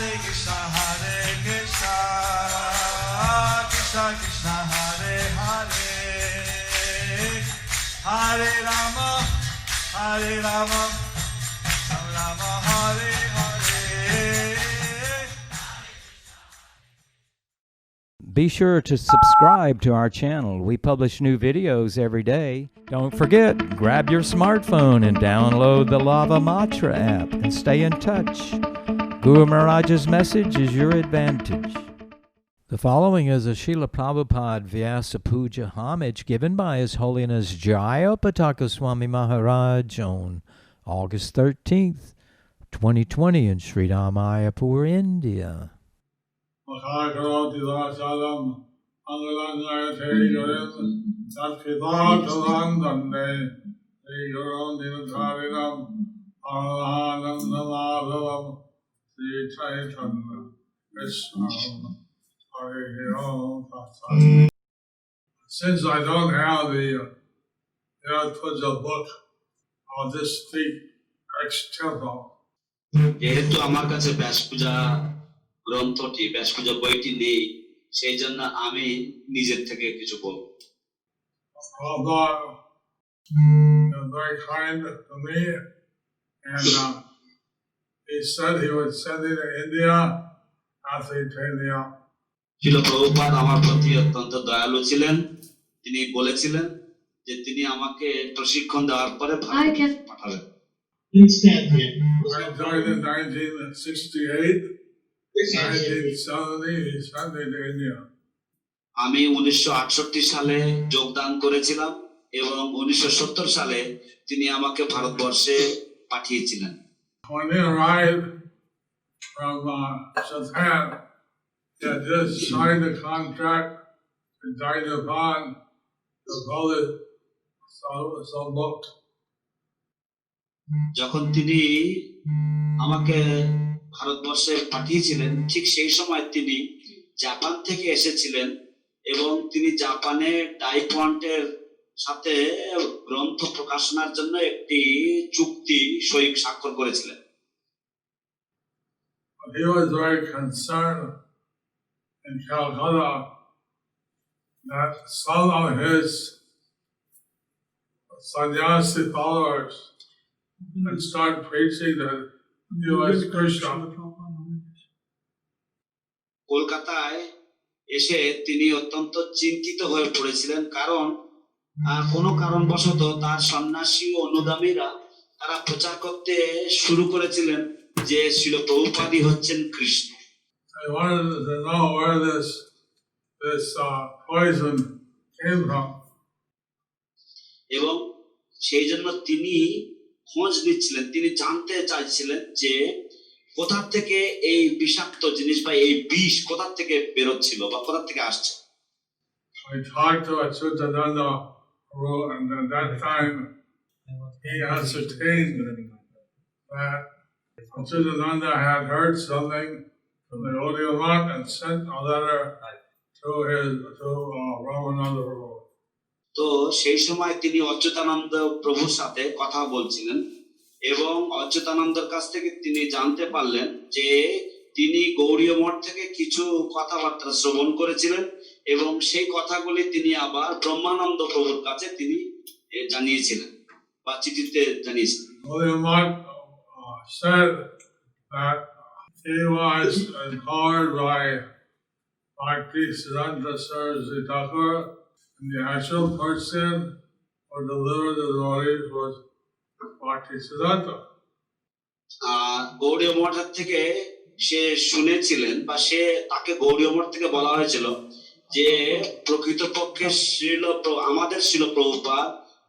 Hare Krishna, Krishna Krishna, Hare Hare, Hare Rama, Rama Rama, Hare Hare. Be sure to subscribe to our channel. We publish new videos every day. Don't forget, grab your smartphone and download the Lava Matra app and stay in touch. Guru Maharaj's message is your advantage. The following is a Srila Prabhupada Vyasa-puja Homage given by His Holiness Jayapataka Swami Maharaj on August 13th, 2020 in Srila Mayapur, India. Since I don't have the Vyasa-puja book, I'll just speak ex-tempo. যেহেতু আমার কাছে ব্যাসপূজা গ্রন্থটি ব্যাসপূজা বইটি নেই, সেই জন্য আমি নিজের থেকে কিছু বলবো। Prabhupada was very kind to me, and he said he would send me to India after he trained me up. শিল প্রভুপাদ আমার প্রতি অত্যন্ত দয়ালু ছিলেন। তিনি বলেছিলেন যে তিনি আমাকে প্রশিক্ষণ দেওয়ার পরে ভারতে পাঠাবেন। I joined in 1968. 1970, he sent me to India. আমি 1968 সালে যোগদান করেছিলাম এবং 1970 সালে তিনি আমাকে ভারতবর্ষে পাঠিয়েছিলেন। When he arrived from Japan, he had just signed a contract to Japan to build some book. যখন তিনি আমাকে ভারতবর্ষে পাঠিয়েছিলেন, ঠিক সেই সময় তিনি জাপান থেকে এসেছিলেন এবং তিনি জাপানে ডাইপন্টের সাথে গ্রন্থ প্রকাশনার জন্য একটি চুক্তি সই স্বাক্ষর করেছিলেন। He was very concerned in Calcutta that some of his sannyasi followers and start preaching that he was Krishna. কলকাতায় এসে তিনি অত্যন্ত চিন্তিত হয়ে পড়েছিলেন, কারণ কোনো কারণবশত তার সন্ন্যাসী ও অনুগামীরা তারা প্রচার করতে শুরু করেছিলেন যে শ্রীল প্রভুপাদই হচ্ছেন Krishna. I wanted to know where this poison came from. এবং সেই জন্য তিনি খোঁজ নিচ্ছিলেন, তিনি জানতে চাইছিলেন যে কোথা থেকে এই বিষাক্ত জিনিস বা এই বিষ কোথা থেকে বেরোচ্ছিল বা কোথা থেকে আসছে। I talked to Achyutananda, and at that time he ascertained that Achyutananda had heard something from the Odiyamant and sent a letter to Ramananda Prabhu. তো সেই সময় তিনি অচ্যুতানন্দ প্রভুর সাথে কথা বলছিলেন এবং অচ্যুতানন্দর কাছ থেকে তিনি জানতে পারলেন যে তিনি গৌড়ীয় মঠ থেকে কিছু কথাবার্তা শ্রবণ করেছিলেন এবং সেই কথাগুলি তিনি আবার ব্রহ্মানন্দ প্রভুর কাছে তিনি জানিয়েছিলেন বা চিঠিতে জানিয়েছিলেন। Odiyamant said that he was empowered by Bhaktisiddhanta Saraswati Thakur, and the actual person who delivered the devotees was Bhaktisiddhanta. গৌড়ীয় মঠের থেকে সে শুনেছিলেন বা তাকে গৌড়ীয় মঠ থেকে বলা হয়েছিল যে প্রকৃতপক্ষে আমাদের শ্রীল প্রভুপাদ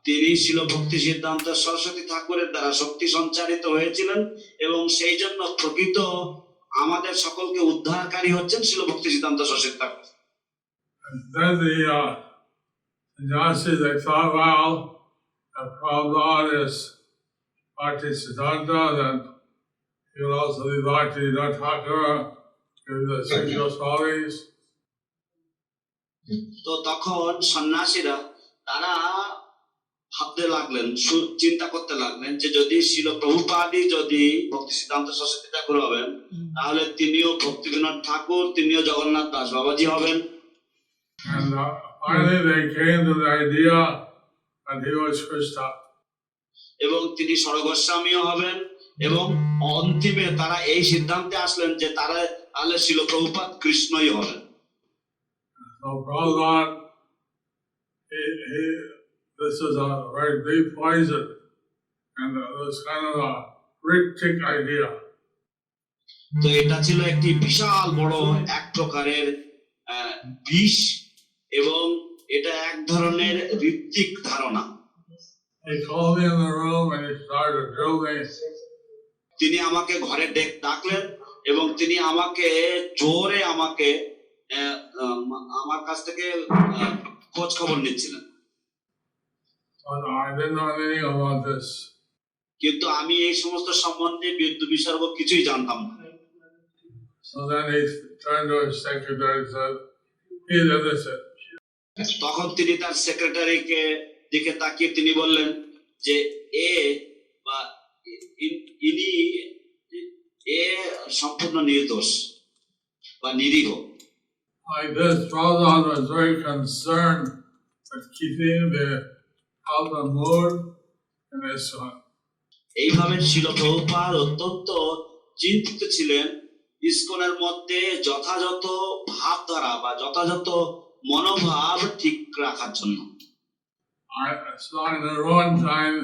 তিনি শ্রীল ভক্তি সিদ্ধান্ত সরস্বতী ঠাকুরের দ্বারা শক্তি সঞ্চারিত হয়েছিলেন এবং সেই জন্য প্রকৃত আমাদের সকলকে উদ্ধারকারী হচ্ছেন শ্রীল ভক্তি সিদ্ধান্ত সরস্বতী ঠাকুর। Then the sannyasis, they thought, well, if Prabhupada is Bhaktisiddhanta, then he will also be Bhaktisiddhanta Thakur, give the six Goswamis. তো তখন সন্ন্যাসীরা তারা ভাবতে লাগলেন, চিন্তা করতে লাগলেন যে যদি শিল প্রভুপাদই যদি ভক্তি সিদ্ধান্ত সরস্বতী ঠাকুর হবেন, তাহলে তিনিও ভক্তিবিনোদ ঠাকুর, তিনিও জগন্নাথ দাস বাবাজি হবেন। And finally they came to the idea that he was Krishna. এবং তিনি স্বর্গস্বামীও হবেন, এবং অন্তিমে তারা এই সিদ্ধান্তে আসলেন যে তারা তাহলে শিল প্রভুপাদ কৃষ্ণই হবেন। So Prabhupada, this is a very deep poison, and it was kind of a cryptic idea. তো এটা ছিল একটি বিশাল বড় এক প্রকারের বিষ, এবং এটা এক ধরনের ঋত্বিক ধারণা। He called me in the room and he started to drill me. তিনি আমাকে ঘরে ডাকলেন এবং তিনি আমাকে জোরে আমাকে আমার কাছ থেকে খোঁজ খবর নিচ্ছিলেন। But I didn't know anything about this. কিন্তু আমি এই সমস্ত সম্বন্ধে বিদ্যুৎ বিসর্গ কিছুই জানতাম না। So then he turned to his secretary and said, he did this. তখন তিনি তার সেক্রেটারিকে দিকে তাকিয়ে তিনি বললেন যে ইনি সম্পূর্ণ নির্দোষ বা নিরীহ। Like this, Prabhupada was very concerned with keeping the health and mood in ISKCON. এইভাবে শিল প্রভুপাদ অত্যন্ত চিন্তিত ছিলেন ইসকনের মধ্যে যথাযথ ভাবধারা বা যথাযথ মনোভাব ঠিক রাখার জন্য। I saw in the one time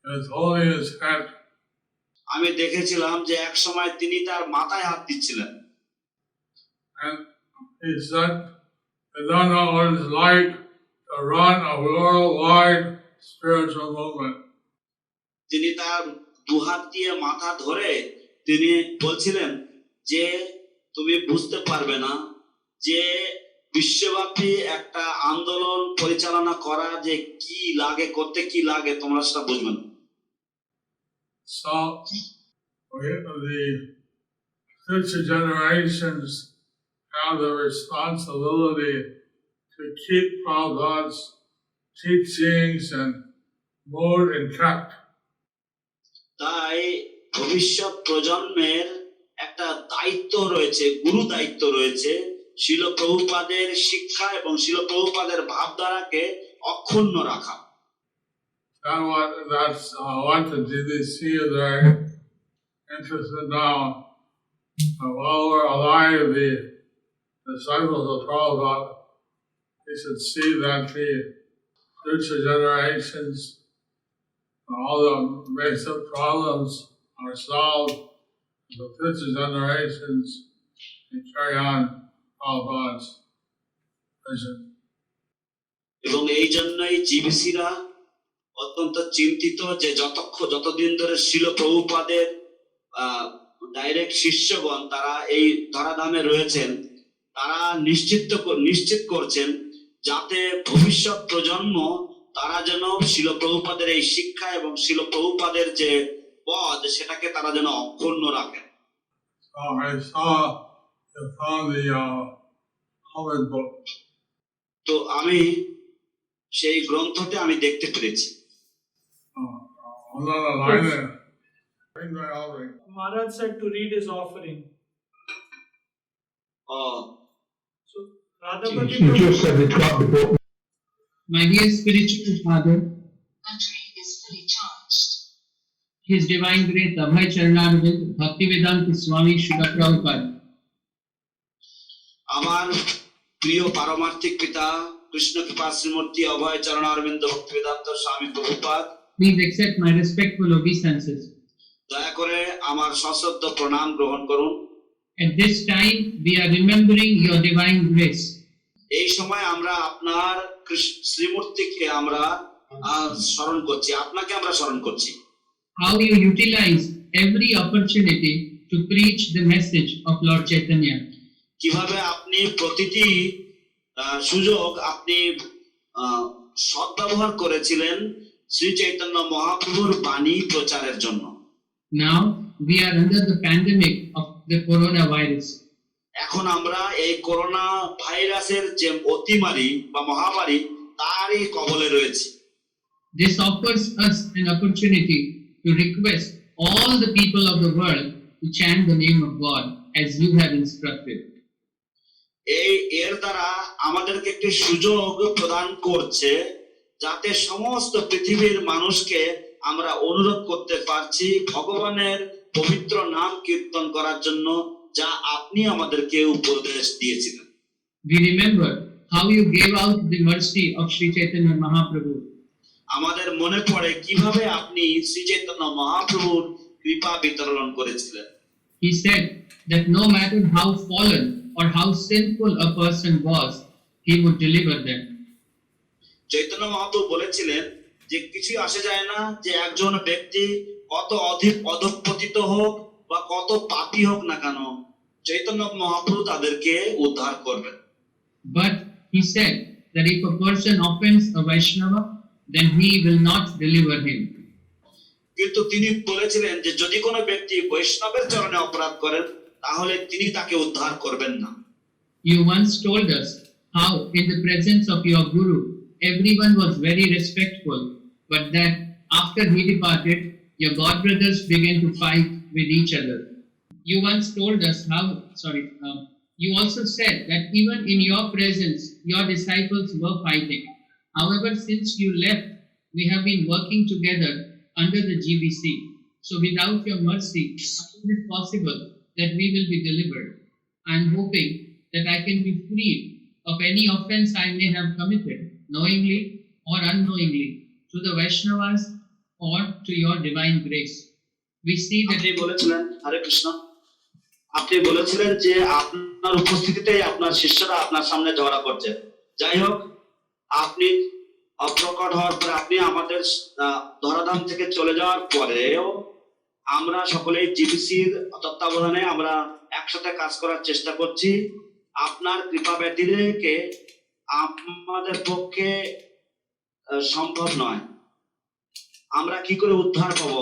he was holding his head. আমি দেখেছিলাম যে এক সময় তিনি তার মাথায় হাত দিচ্ছিলেন। And he said, I don't know what it's like to run a worldwide spiritual movement. তিনি তার দুহাত দিয়ে মাথা ধরে তিনি বলছিলেন যে তুমি বুঝতে পারবে না যে বিশ্বব্যাপী একটা আন্দোলন পরিচালনা করা যে কি লাগে, করতে কি লাগে তোমরা সেটা বুঝবে না। So the future generations have the responsibility to keep Prabhupada's teachings and mode intact. তাই ভবিষ্যৎ প্রজন্মের একটা দায়িত্ব রয়েছে, গুরু দায়িত্ব রয়েছে শিল প্রভুপাদের শিক্ষা এবং শিল প্রভুপাদের ভাবধারাকে অক্ষুণ্ণ রাখা। That's what the GDC is very interested now. While we're alive, the disciples of Prabhupada, they should see that the future generations, all the basic problems are solved. The future generations can carry on Prabhupada's vision. এবং এই জন্যই জিবিসিরা অত্যন্ত চিন্তিত যে যতদিন ধরে শিল প্রভুপাদের ডাইরেক্ট শিষ্যগণ তারা এই ধরাধামে রয়েছেন, তারা নিশ্চিত করছেন যাতে ভবিষ্যৎ প্রজন্ম তারা যেন শিল প্রভুপাদের এই শিক্ষা এবং শিল প্রভুপাদের যে পদ সেটাকে তারা যেন অক্ষুণ্ণ রাখেন। তো আমি সেই গ্রন্থটি আমি দেখতে পেরেছি। Maharaj said to read his offering. So Radhapati My dear spiritual father, battery is fully charged. His Divine Grace Abhay Charanarvind Bhaktivedanta Swami Srila Prabhupada. আমার প্রিয় পারমার্থিক পিতা কৃষ্ণ কৃপা শ্রীমূর্তি অভয় চরণারবিন্দ ভক্তিবেদান্ত স্বামী Prabhupada, Please accept my respectful obeisances. দয়া করে আমার সশ্রদ্ধ প্রণাম গ্রহণ করুন। At this time, we are remembering your Divine Grace. এই সময় আমরা আপনার শ্রীমূর্তিকে আমরা স্মরণ করছি, আপনাকে আমরা স্মরণ করছি। How you utilize every opportunity to preach the message of Lord Chaitanya. কিভাবে আপনি প্রতিটি সুযোগ আপনি সদ্ব্যবহার করেছিলেন শ্রী চৈতন্য মহাপ্রভুর বাণী প্রচারের জন্য। Now we are under the pandemic of the coronavirus. এখন আমরা এই করোনা ভাইরাসের যে অতিমারী বা মহামারী তারই কবলে রয়েছি। This offers us an opportunity to request all the people of the world to chant the name of God as you have instructed. এর দ্বারা আমাদেরকে একটি সুযোগ প্রদান করছে যাতে সমস্ত পৃথিবীর মানুষকে আমরা অনুরোধ করতে পারছি ভগবানের পবিত্র নাম কীর্তন করার জন্য যা আপনি আমাদেরকে উপদেশ দিয়েছিলেন। We remember how you gave out the mercy of Sri Chaitanya Mahaprabhu. আমাদের মনে পড়ে কিভাবে আপনি শ্রী চৈতন্য মহাপ্রভুর কৃপা বিতরণ করেছিলেন। He said that no matter how fallen or how sinful a person was, he would deliver them. Chaitanya Mahaprabhu বলেছিলেন যে কিছুই আসে যায় না যে একজন ব্যক্তি কত অধিক অধঃপতিত হোক বা কত পাপী হোক না কেন চৈতন্য মহাপ্রভু তাদেরকে উদ্ধার করবেন। But he said that if a person offends a Vaishnava, then he will not deliver him. কিন্তু তিনি বলেছিলেন যে যদি কোনো ব্যক্তি বৈষ্ণবের চরণে অপরাধ করেন তাহলে তিনি তাকে উদ্ধার করবেন না। You once told us how in the presence of your Guru, everyone was very respectful, but that after he departed, your godbrothers began to fight with each other. You once told us how, you also said that even in your presence, your disciples were fighting. However, since you left, we have been working together under the GBC. So without your mercy, how is it possible that we will be delivered? I am hoping that I can be freed of any offense I may have committed, knowingly or unknowingly, to the Vaishnavas or to your divine grace. We see that আপনি বলেছিলেন হরে কৃষ্ণ আপনি বলেছিলেন যে আপনার উপস্থিতিতেই আপনার শিষ্যরা আপনার সামনে ঝগড়া করছে। যাই হোক আপনি অপ্রকট হওয়ার পরে আপনি আমাদের ধরাধাম থেকে চলে যাওয়ার পরেও আমরা সকলেই জিবিসির তত্ত্বাবধানে আমরা একসাথে কাজ করার চেষ্টা করছি। আপনার কৃপা ব্যতিরেকে আমাদের পক্ষে সম্ভব নয়। আমরা কি করে উদ্ধার পাবো?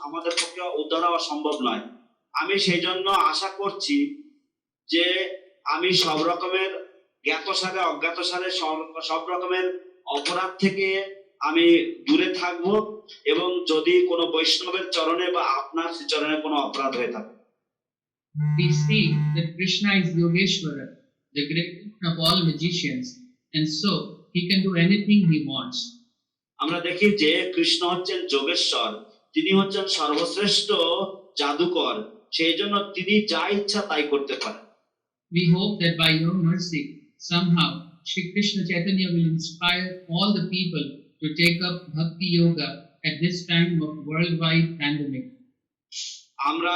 আমাদের পক্ষে উদ্ধার হওয়া সম্ভব নয়। আমি সেই জন্য আশা করছি যে আমি সব রকমের জ্ঞাতসারে অজ্ঞাতসারে সব রকমের অপরাধ থেকে আমি দূরে থাকব এবং যদি কোনো বৈষ্ণবের চরণে বা আপনার চরণে কোনো অপরাধ হয়ে থাকে। we see that Krishna is Yogeshwara, the greatest of all magicians, and so he can do anything he wants. আমরা দেখি যে কৃষ্ণ হচ্ছেন যোগেশ্বর, তিনি হচ্ছেন সর্বশ্রেষ্ঠ জাদুকর, সেই জন্য তিনি যা ইচ্ছা তাই করতে পারেন। We hope that by your mercy, somehow, Shri Krishna Chaitanya will inspire all the people to take up Bhakti Yoga at this time of worldwide pandemic. আমরা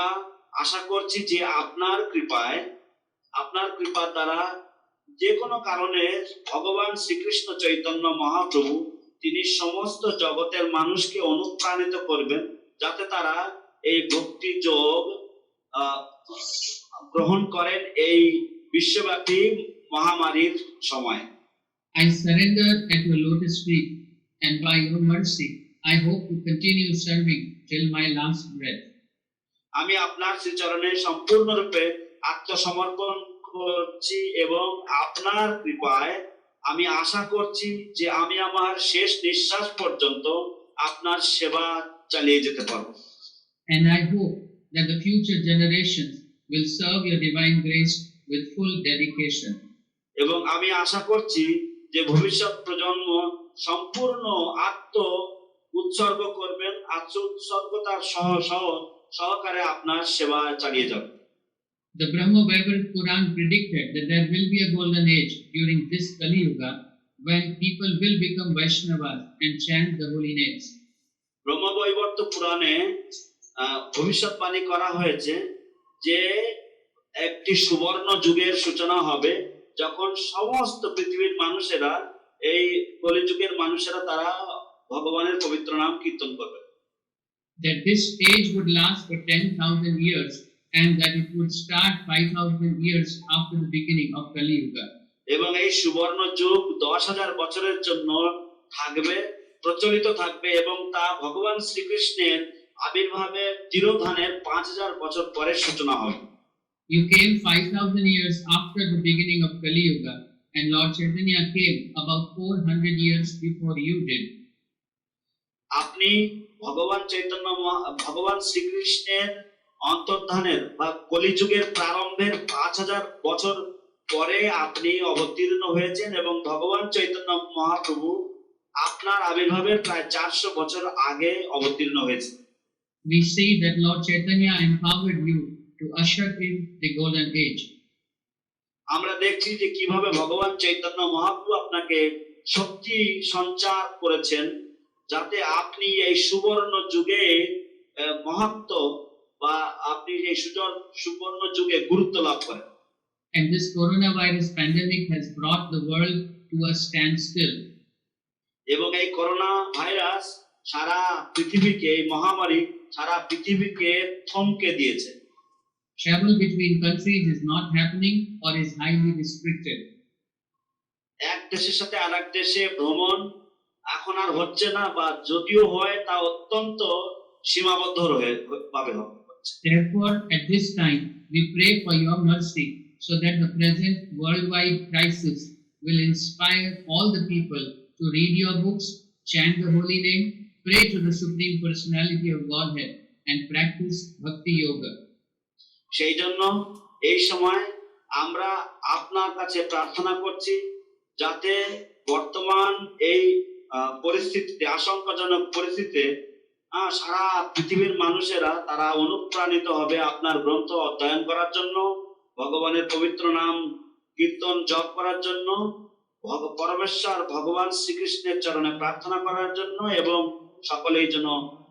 আশা করছি যে আপনার কৃপার দ্বারা যে কোনো কারণে ভগবান শ্রীকৃষ্ণ চৈতন্য মহাপ্রভু তিনি সমস্ত জগতের মানুষকে অনুপ্রাণিত করবেন যাতে তারা এই ভক্তি যোগ গ্রহণ করেন এই বিশ্বব্যাপী মহামারীর সময়। I surrender at your lotus feet, and by your mercy, I hope to continue serving till my last breath. আমি আপনার শ্রীচরণে সম্পূর্ণরূপে আত্মসমর্পণ করছি এবং আপনার কৃপায় আমি আশা করছি যে আমি আমার শেষ নিঃশ্বাস পর্যন্ত আপনার সেবা চালিয়ে যেতে পারব। And I hope that the future generations will serve your divine grace with full dedication. এবং আমি আশা করছি যে ভবিষ্যৎ প্রজন্ম সম্পূর্ণ উৎসর্গ করবেন, উৎসর্গতার সহকারে আপনার সেবা চালিয়ে যাবেন। The Brahma Vaibhav Puran predicted that there will be a golden age during this Kali Yuga when people will become Vaishnavas and chant the holy names. Brahmavaivarta পুরাণে ভবিষ্যৎবাণী করা হয়েছে যে একটি সুবর্ণ যুগের সূচনা হবে যখন সমস্ত পৃথিবীর মানুষেরা এই কলিযুগের মানুষেরা তারা ভগবানের পবিত্র নাম কীর্তন করবে। That this age would last for 10,000 years and that it would start 5,000 years after the beginning of Kali Yuga. এবং এই সুবর্ণ যুগ 10,000 বছরের জন্য প্রচলিত থাকবে এবং তা ভগবান শ্রীকৃষ্ণের আবির্ভাবে তিরোধানের 5,000 বছর পরে সূচনা হবে। You came 5,000 years after the beginning of Kali Yuga, and Lord Chaitanya came about 400 years before you did. আপনি ভগবান শ্রীকৃষ্ণের অন্তর্ধানের বা কলিযুগের প্রারম্ভের 5000 বছর পরে আপনি অবতীর্ণ হয়েছেন এবং ভগবান চৈতন্য মহাপ্রভু আপনার আবির্ভাবের প্রায় 400 বছর আগে অবতীর্ণ হয়েছেন। We see that Lord Chaitanya empowered you to usher in the golden age. আমরা দেখছি যে কিভাবে ভগবান চৈতন্য মহাপ্রভু আপনাকে শক্তি সঞ্চার করেছেন যাতে আপনি এই সুবর্ণ যুগে মহত্ব বা আপনি এই সুবর্ণ যুগে গুরুত্ব লাভ করেন। And this coronavirus pandemic has brought the world to a standstill. এবং এই করোনা ভাইরাস সারা পৃথিবীকে, এই মহামারী সারা পৃথিবীকে থমকে দিয়েছে। Travel between countries is not happening or is highly restricted. এক দেশের সাথে আরেক দেশে ভ্রমণ এখন আর হচ্ছে না, বা যদিও হয় তা অত্যন্ত সীমাবদ্ধ ভাবে হচ্ছে। Therefore, at this time, we pray for your mercy so that the present worldwide crisis will inspire all the people to read your books, chant the holy name, pray to the Supreme Personality of Godhead, and practice Bhakti Yoga. সেই জন্য এই সময় আমরা আপনার কাছে প্রার্থনা করছি যাতে বর্তমান এই পরিস্থিতিতে, আশঙ্কাজনক পরিস্থিতিতে সারা পৃথিবীর মানুষেরা তারা অনুপ্রাণিত হবে আপনার গ্রন্থ অধ্যয়ন করার জন্য, ভগবানের পবিত্র নাম কীর্তন জপ করার জন্য, পরমেশ্বর ভগবান শ্রীকৃষ্ণের চরণে প্রার্থনা করার জন্য এবং সকলেই যেন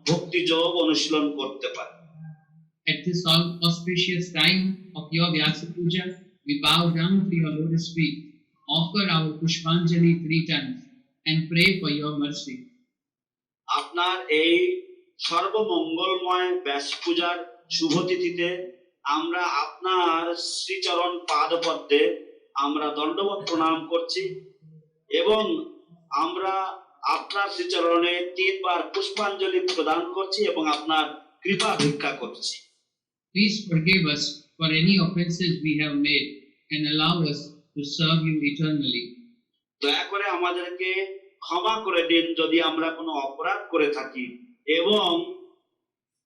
ভক্তি যোগ অনুশীলন করতে পারে। At this auspicious time of your Vyasa-puja, we bow down to your lotus feet, offer our Pushpanjali 3 times, and pray for your mercy. আপনার এই সর্বমঙ্গলময় ব্যাস পূজার শুভ তিথিতে আমরা আপনার শ্রীচরণ পাদপদ্মে আমরা দণ্ডবত প্রণাম করছি এবং আমরা আপনার শ্রীচরণে 3 বার পুষ্পাঞ্জলি প্রদান করছি এবং আপনার কৃপা ভিক্ষা করছি। Please forgive us for any offenses we have made and allow us to serve you eternally. দয়া করে আমাদেরকে ক্ষমা করে দিন যদি আমরা কোনো অপরাধ করে থাকি এবং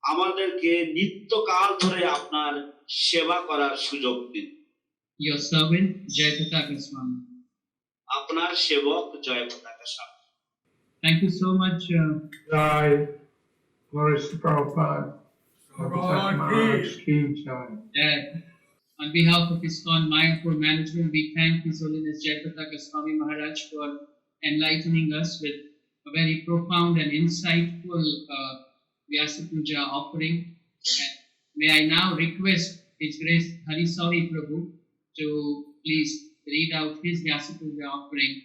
আমাদেরকে নিত্যকাল ধরে আপনার সেবা করার সুযোগ দিন। Your servant Jayapataka Swami. আপনার সেবক জয়পতাকা স্বামী। Thank you so much. Jai, glories to Prabhupada. Prabhupada Maharaj ki jai. On behalf of ISKCON Mayapur management, we thank His Holiness Jayapataka Swami Maharaj for enlightening us with a very profound and insightful Vyasa-puja offering. And may I now request His Grace Harisauri Prabhu to please read out his Vyasa-puja offering.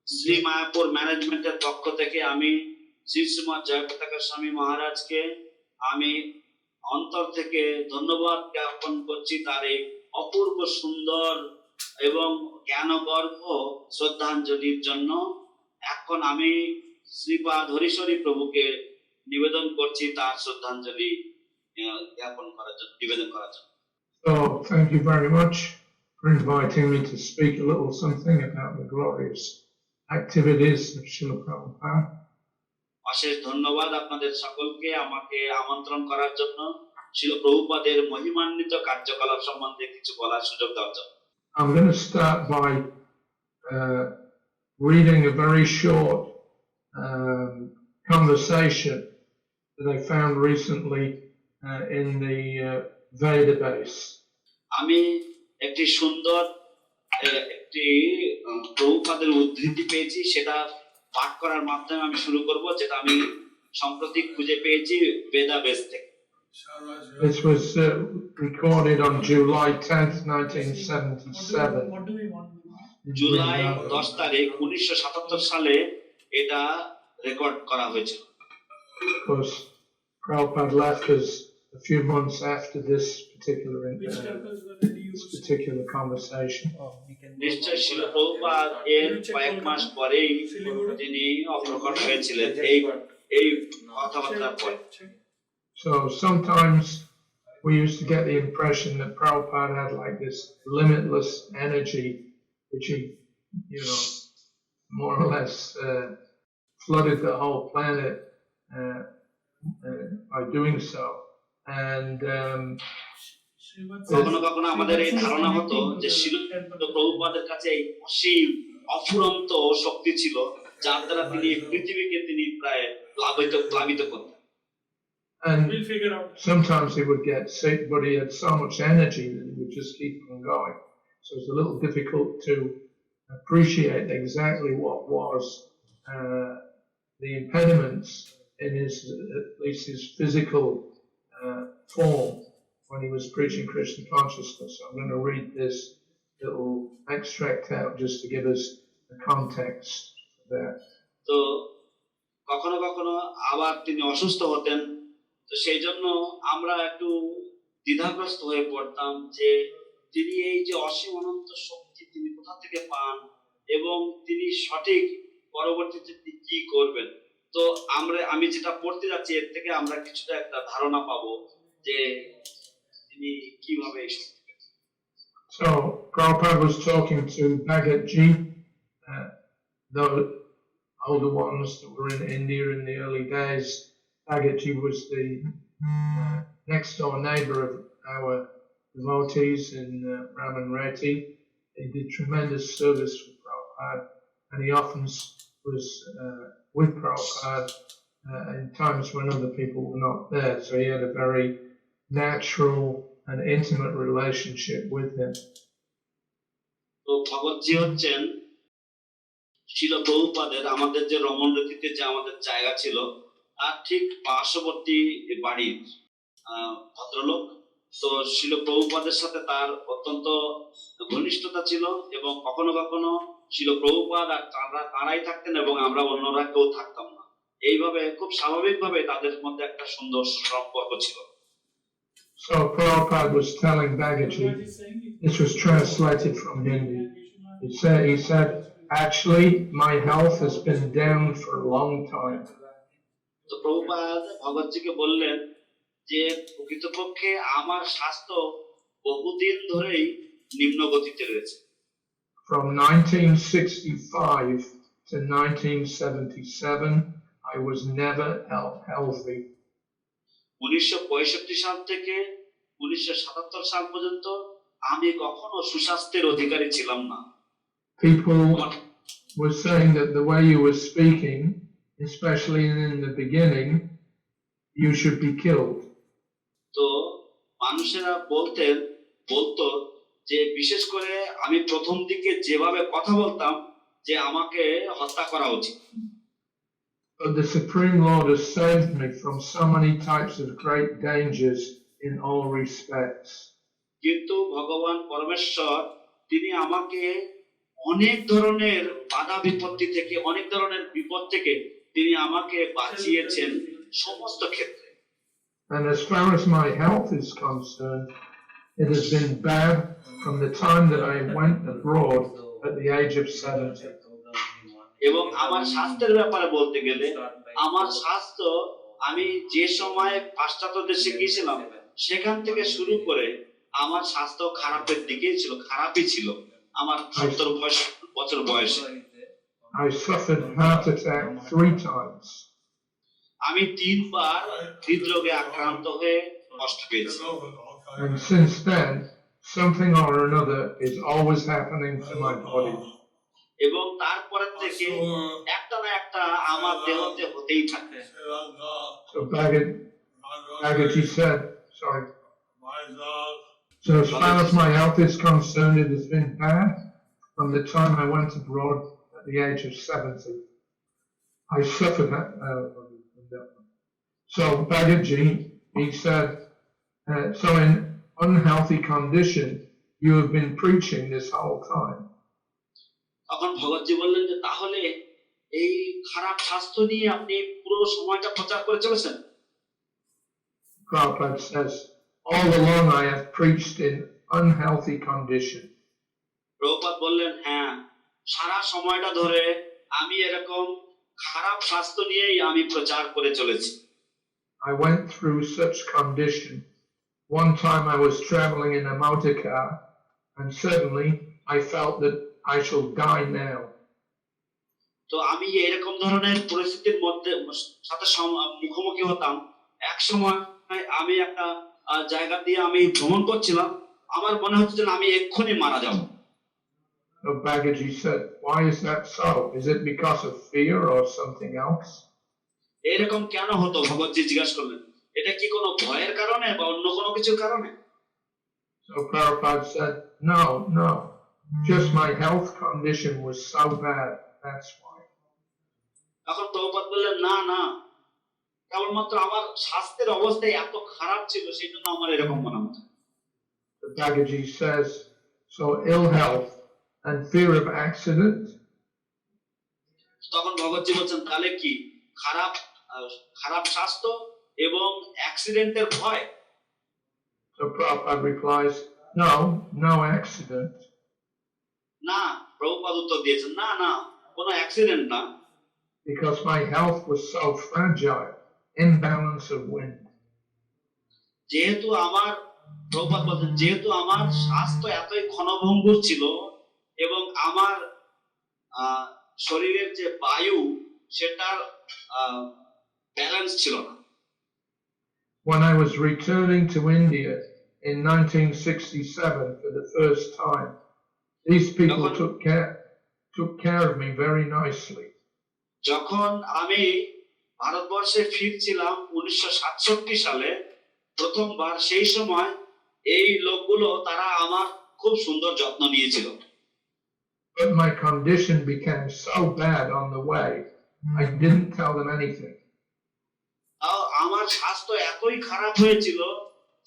Shri Mayapur ম্যানেজমেন্টের পক্ষ থেকে আমি শ্রী শ্রীমৎ জয়পতাকা স্বামী মহারাজকে আমি অন্তর থেকে ধন্যবাদ জ্ঞাপন করছি তার এই অপূর্ব সুন্দর এবং জ্ঞানগর্ভ শ্রদ্ধাঞ্জলির জন্য। এখন আমি শ্রীপাদ হরিশ্বরী প্রভুকে নিবেদন করছি তার শ্রদ্ধাঞ্জলি জ্ঞাপন করার জন্য, নিবেদন করার জন্য। So, thank you very much for inviting me to speak a little something about the glorious activities of Srila Prabhupada. অশেষ ধন্যবাদ আপনাদের সকলকে আমাকে আমন্ত্রণ করার জন্য, শ্রীল প্রভুপাদের মহিমান্বিত কার্যকলাপ সম্বন্ধে কিছু বলার সুযোগ দেওয়ার জন্য। I'm going to start by reading a very short conversation that I found recently in the database. আমি একটি সুন্দর একটি প্রভুপাদের উদ্ধৃতি পেয়েছি, সেটা পাঠ করার মাধ্যমে আমি শুরু করব, যেটা আমি সম্প্রতি খুঁজে পেয়েছি বেদাবেস থেকে। This was recorded on July 10th, 1977. What do we want? July 10 তারিখ 1977 সালে এটা রেকর্ড করা হয়েছিল। Because Prabhupada left us a few months after this particular conversation. নিশ্চয় শ্রীল প্রভুপাদ এর কয়েক মাস পরেই তিনি অপ্রকট হয়েছিলেন এই কথাবার্তার পর। So sometimes we used to get the impression that Prabhupada had like this limitless energy, which he, more or less flooded the whole planet uh, by doing so. And কখনো কখনো আমাদের এই ধারণা হতো যে শিল প্রভুপাদের কাছে এই অসীম অফুরন্ত শক্তি ছিল, যার দ্বারা তিনি পৃথিবীকে তিনি প্রায় প্লাবিত করতেন। And We'll figure out. sometimes he would get sick, but he had so much energy that he would just keep on going. So it's a little difficult to appreciate exactly what was the impediments in his, at least his physical form when he was preaching Krishna consciousness. So I'm going to read this little extract out just to give us the context of that. তো কখনো কখনো আবার তিনি অসুস্থ হতেন, তো সেই জন্য আমরা একটু দ্বিধাগ্রস্ত হয়ে পড়তাম যে তিনি এই যে অসীম অনন্ত শক্তি তিনি কোথা থেকে পান এবং তিনি সঠিক পরবর্তীতে কি করবেন। তো আমি যেটা পড়তে যাচ্ছি এর থেকে আমরা কিছুটা একটা ধারণা পাবো যে তিনি কিভাবে এই শক্তি পেতেন। So Prabhupada was talking to Bhagatji, the older ones that were in India in the early days. Bhagatji was the next door neighbor of our devotees in Ramanreti. He did tremendous service for Prabhupada, and he often was with Prabhupada in times when other people were not there. So he had a very natural and intimate relationship with him. তো ভগবতজি হচ্ছেন শিল প্রভুপাদের আমাদের যে রমণরতিতে যে আমাদের জায়গা ছিল তার ঠিক পার্শ্ববর্তী বাড়ির ভদ্রলোক। তো শিল প্রভুপাদের সাথে তার অত্যন্ত ঘনিষ্ঠতা ছিল এবং কখনো কখনো শিল প্রভুপাদ আর তারাই থাকতেন এবং আমরা অন্যরা কেউ থাকতাম না। এইভাবে খুব স্বাভাবিকভাবে তাদের মধ্যে একটা সুন্দর সম্পর্ক ছিল। So Prabhupada was telling Bhagaji, this was translated from Hindi. He said, actually, my health has been down for a long time. তো প্রভুপাদ ভগবতজিকে বললেন যে প্রকৃতপক্ষে আমার স্বাস্থ্য বহুদিন ধরেই নিম্ন গতিতে রয়েছে। From 1965 to 1977, I was never healthy. 1965 সাল থেকে 1977 সাল পর্যন্ত আমি কখনো সুস্বাস্থ্যের অধিকারী ছিলাম না। People were saying that the way you were speaking, especially in the beginning, you should be killed. তো মানুষেরা বলতো যে বিশেষ করে আমি প্রথম দিকে যেভাবে কথা বলতাম যে আমাকে হত্যা করা উচিত। But the Supreme Lord has saved me from so many types of great dangers in all respects. কিন্তু ভগবান পরমেশ্বর তিনি আমাকে অনেক ধরনের বাধা বিপত্তি থেকে অনেক ধরনের বিপদ থেকে তিনি আমাকে বাঁচিয়েছেন সমস্ত ক্ষেত্রে। And as far as my health is concerned, it has been bad from the time that I went abroad at the age of 70. এবং আমার স্বাস্থ্যের ব্যাপারে বলতে গেলে আমার স্বাস্থ্য আমি যে সময় পাশ্চাত্য দেশে গিয়েছিলাম সেখান থেকে শুরু করে আমার স্বাস্থ্য খারাপই ছিল আমার 70 বছর বয়সে। I suffered heart attack 3 times. আমি 3 বার হৃদরোগে আক্রান্ত হয়ে কষ্ট পেয়েছি। And since then, something or another is always happening to my body. এবং তারপরে থেকে একটা না একটা আমার দেহতে হতেই থাকে। So Bhagaji said, sorry. So as far as my health is concerned, it has been bad from the time I went abroad at the age of 70. I suffered that. So Bhagaji, he said, so in unhealthy condition, you have been preaching this whole time. তখন ভগবতজি বললেন যে তাহলে এই খারাপ স্বাস্থ্য নিয়ে আপনি পুরো সময়টা প্রচার করে চলেছেন। Prabhupada says, all along I have preached in unhealthy condition. Prabhupada বললেন হ্যাঁ, সারা সময়টা ধরে আমি এরকম খারাপ স্বাস্থ্য নিয়েই আমি প্রচার করে চলেছি। I went through such condition. One time I was traveling in a motor car, and suddenly I felt that I shall die now. তো আমি এরকম ধরনের পরিস্থিতির মধ্যে সাথে মুখোমুখি হতাম। এক সময় আমি একটা জায়গা দিয়ে আমি ভ্রমণ করছিলাম, আমার মনে হচ্ছে যে আমি এক্ষুনি মারা যাব। So Bhagaji said, why is that so? Is it because of fear or something else? এরকম কেন হতো? ভগবতজি জিজ্ঞাসা করলেন, এটা কি কোনো ভয়ের কারণে বা অন্য কোনো কিছুর কারণে? So Prabhupada said, no, just my health condition was so bad, that's why. এখন প্রভুপাদ বললেন, না না, কেবলমাত্র আমার স্বাস্থ্যের অবস্থা এত খারাপ ছিল, সেই জন্য আমার এরকম মনে হতো। The Bhagaji says, so ill health and fear of accident. তখন ভগবতজি বলছেন, তাহলে কি খারাপ স্বাস্থ্য এবং অ্যাক্সিডেন্টের ভয়? So Prabhupada replies, no accident. না, প্রভুপাদ উত্তর দিয়েছেন, না না, কোনো অ্যাক্সিডেন্ট না। Because my health was so fragile, imbalance of wind. যেহেতু আমার, প্রভুপাদ বলছেন, যেহেতু আমার স্বাস্থ্য এতই ক্ষণভঙ্গুর ছিল এবং আমার শরীরের যে বায়ু সেটার ব্যালেন্স ছিল না। When I was returning to India in 1967 for the first time, these people took care of me very nicely. যখন আমি ভারতবর্ষে ফিরছিলাম 1967 সালে প্রথমবার, সেই সময় এই লোকগুলো তারা আমার খুব সুন্দর যত্ন নিয়েছিল। But my condition became so bad on the way, I didn't tell them anything. আমার স্বাস্থ্য এতই খারাপ হয়েছিল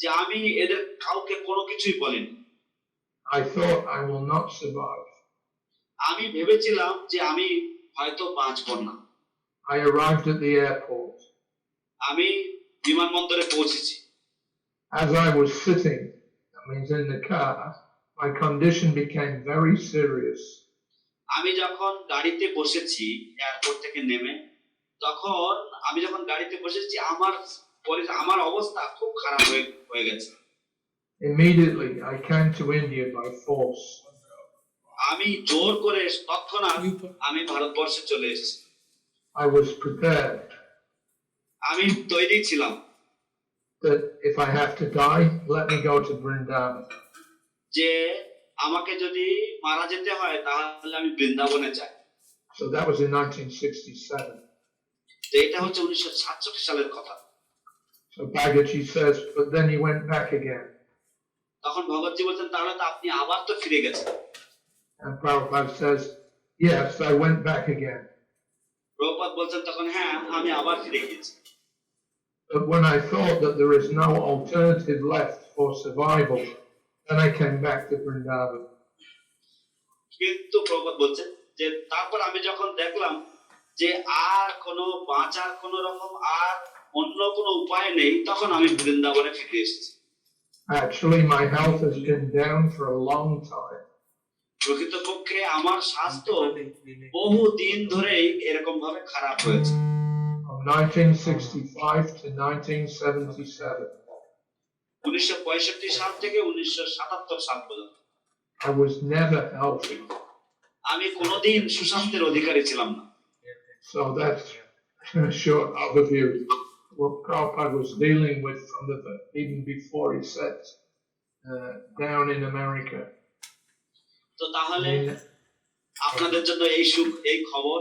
যে আমি এদের কাউকে কোনো কিছুই বলিনি। I thought I will not survive. আমি ভেবেছিলাম যে আমি হয়তো বাঁচব না। I arrived at the airport. আমি বিমানবন্দরে পৌঁছেছি। As I was sitting, that means in the car, my condition became very serious. আমি যখন গাড়িতে বসেছি এয়ারপোর্ট থেকে নেমে, তখন আমি যখন গাড়িতে বসেছি আমার অবস্থা খুব খারাপ হয়ে গেছে। Immediately I came to India by force. আমি জোর করে তৎক্ষণাৎ আমি ভারতবর্ষে চলে এসেছি। I was prepared আমি তৈরি ছিলাম that if I have to die, let me go to Vrindavan. যে আমাকে যদি মারা যেতে হয় তাহলে আমি বৃন্দাবনে যাই। So that was in 1967. তো এটা হচ্ছে 1967 সালের কথা। So Bhagaji says, but then he went back again. তখন ভগবতজি বলছেন, তাহলে তো আপনি আবার তো ফিরে গেছেন। And Prabhupada says, yes, I went back again. Prabhupada বলছেন তখন, হ্যাঁ, আমি আবার ফিরে গিয়েছি। But when I thought that there is no alternative left for survival, then I came back to Vrindavan. কিন্তু প্রভুপাদ বলছেন যে তারপর আমি যখন দেখলাম যে আর কোনো বাঁচার কোনো রকম আর অন্য কোনো উপায় নেই, তখন আমি বৃন্দাবনে ফিরে এসেছি। Actually, my health has been down for a long time. প্রকৃতপক্ষে আমার স্বাস্থ্য বহু দিন ধরেই এরকম ভাবে খারাপ হয়েছে। From 1965 to 1977. 1965 সাল থেকে 1977 সাল পর্যন্ত I was never healthy. আমি কোনোদিন সুস্বাস্থ্যের অধিকারী ছিলাম না। So that's a short overview of what Prabhupada was dealing with from even before he set down in America. তো তাহলে আপনাদের জন্য এই খবর,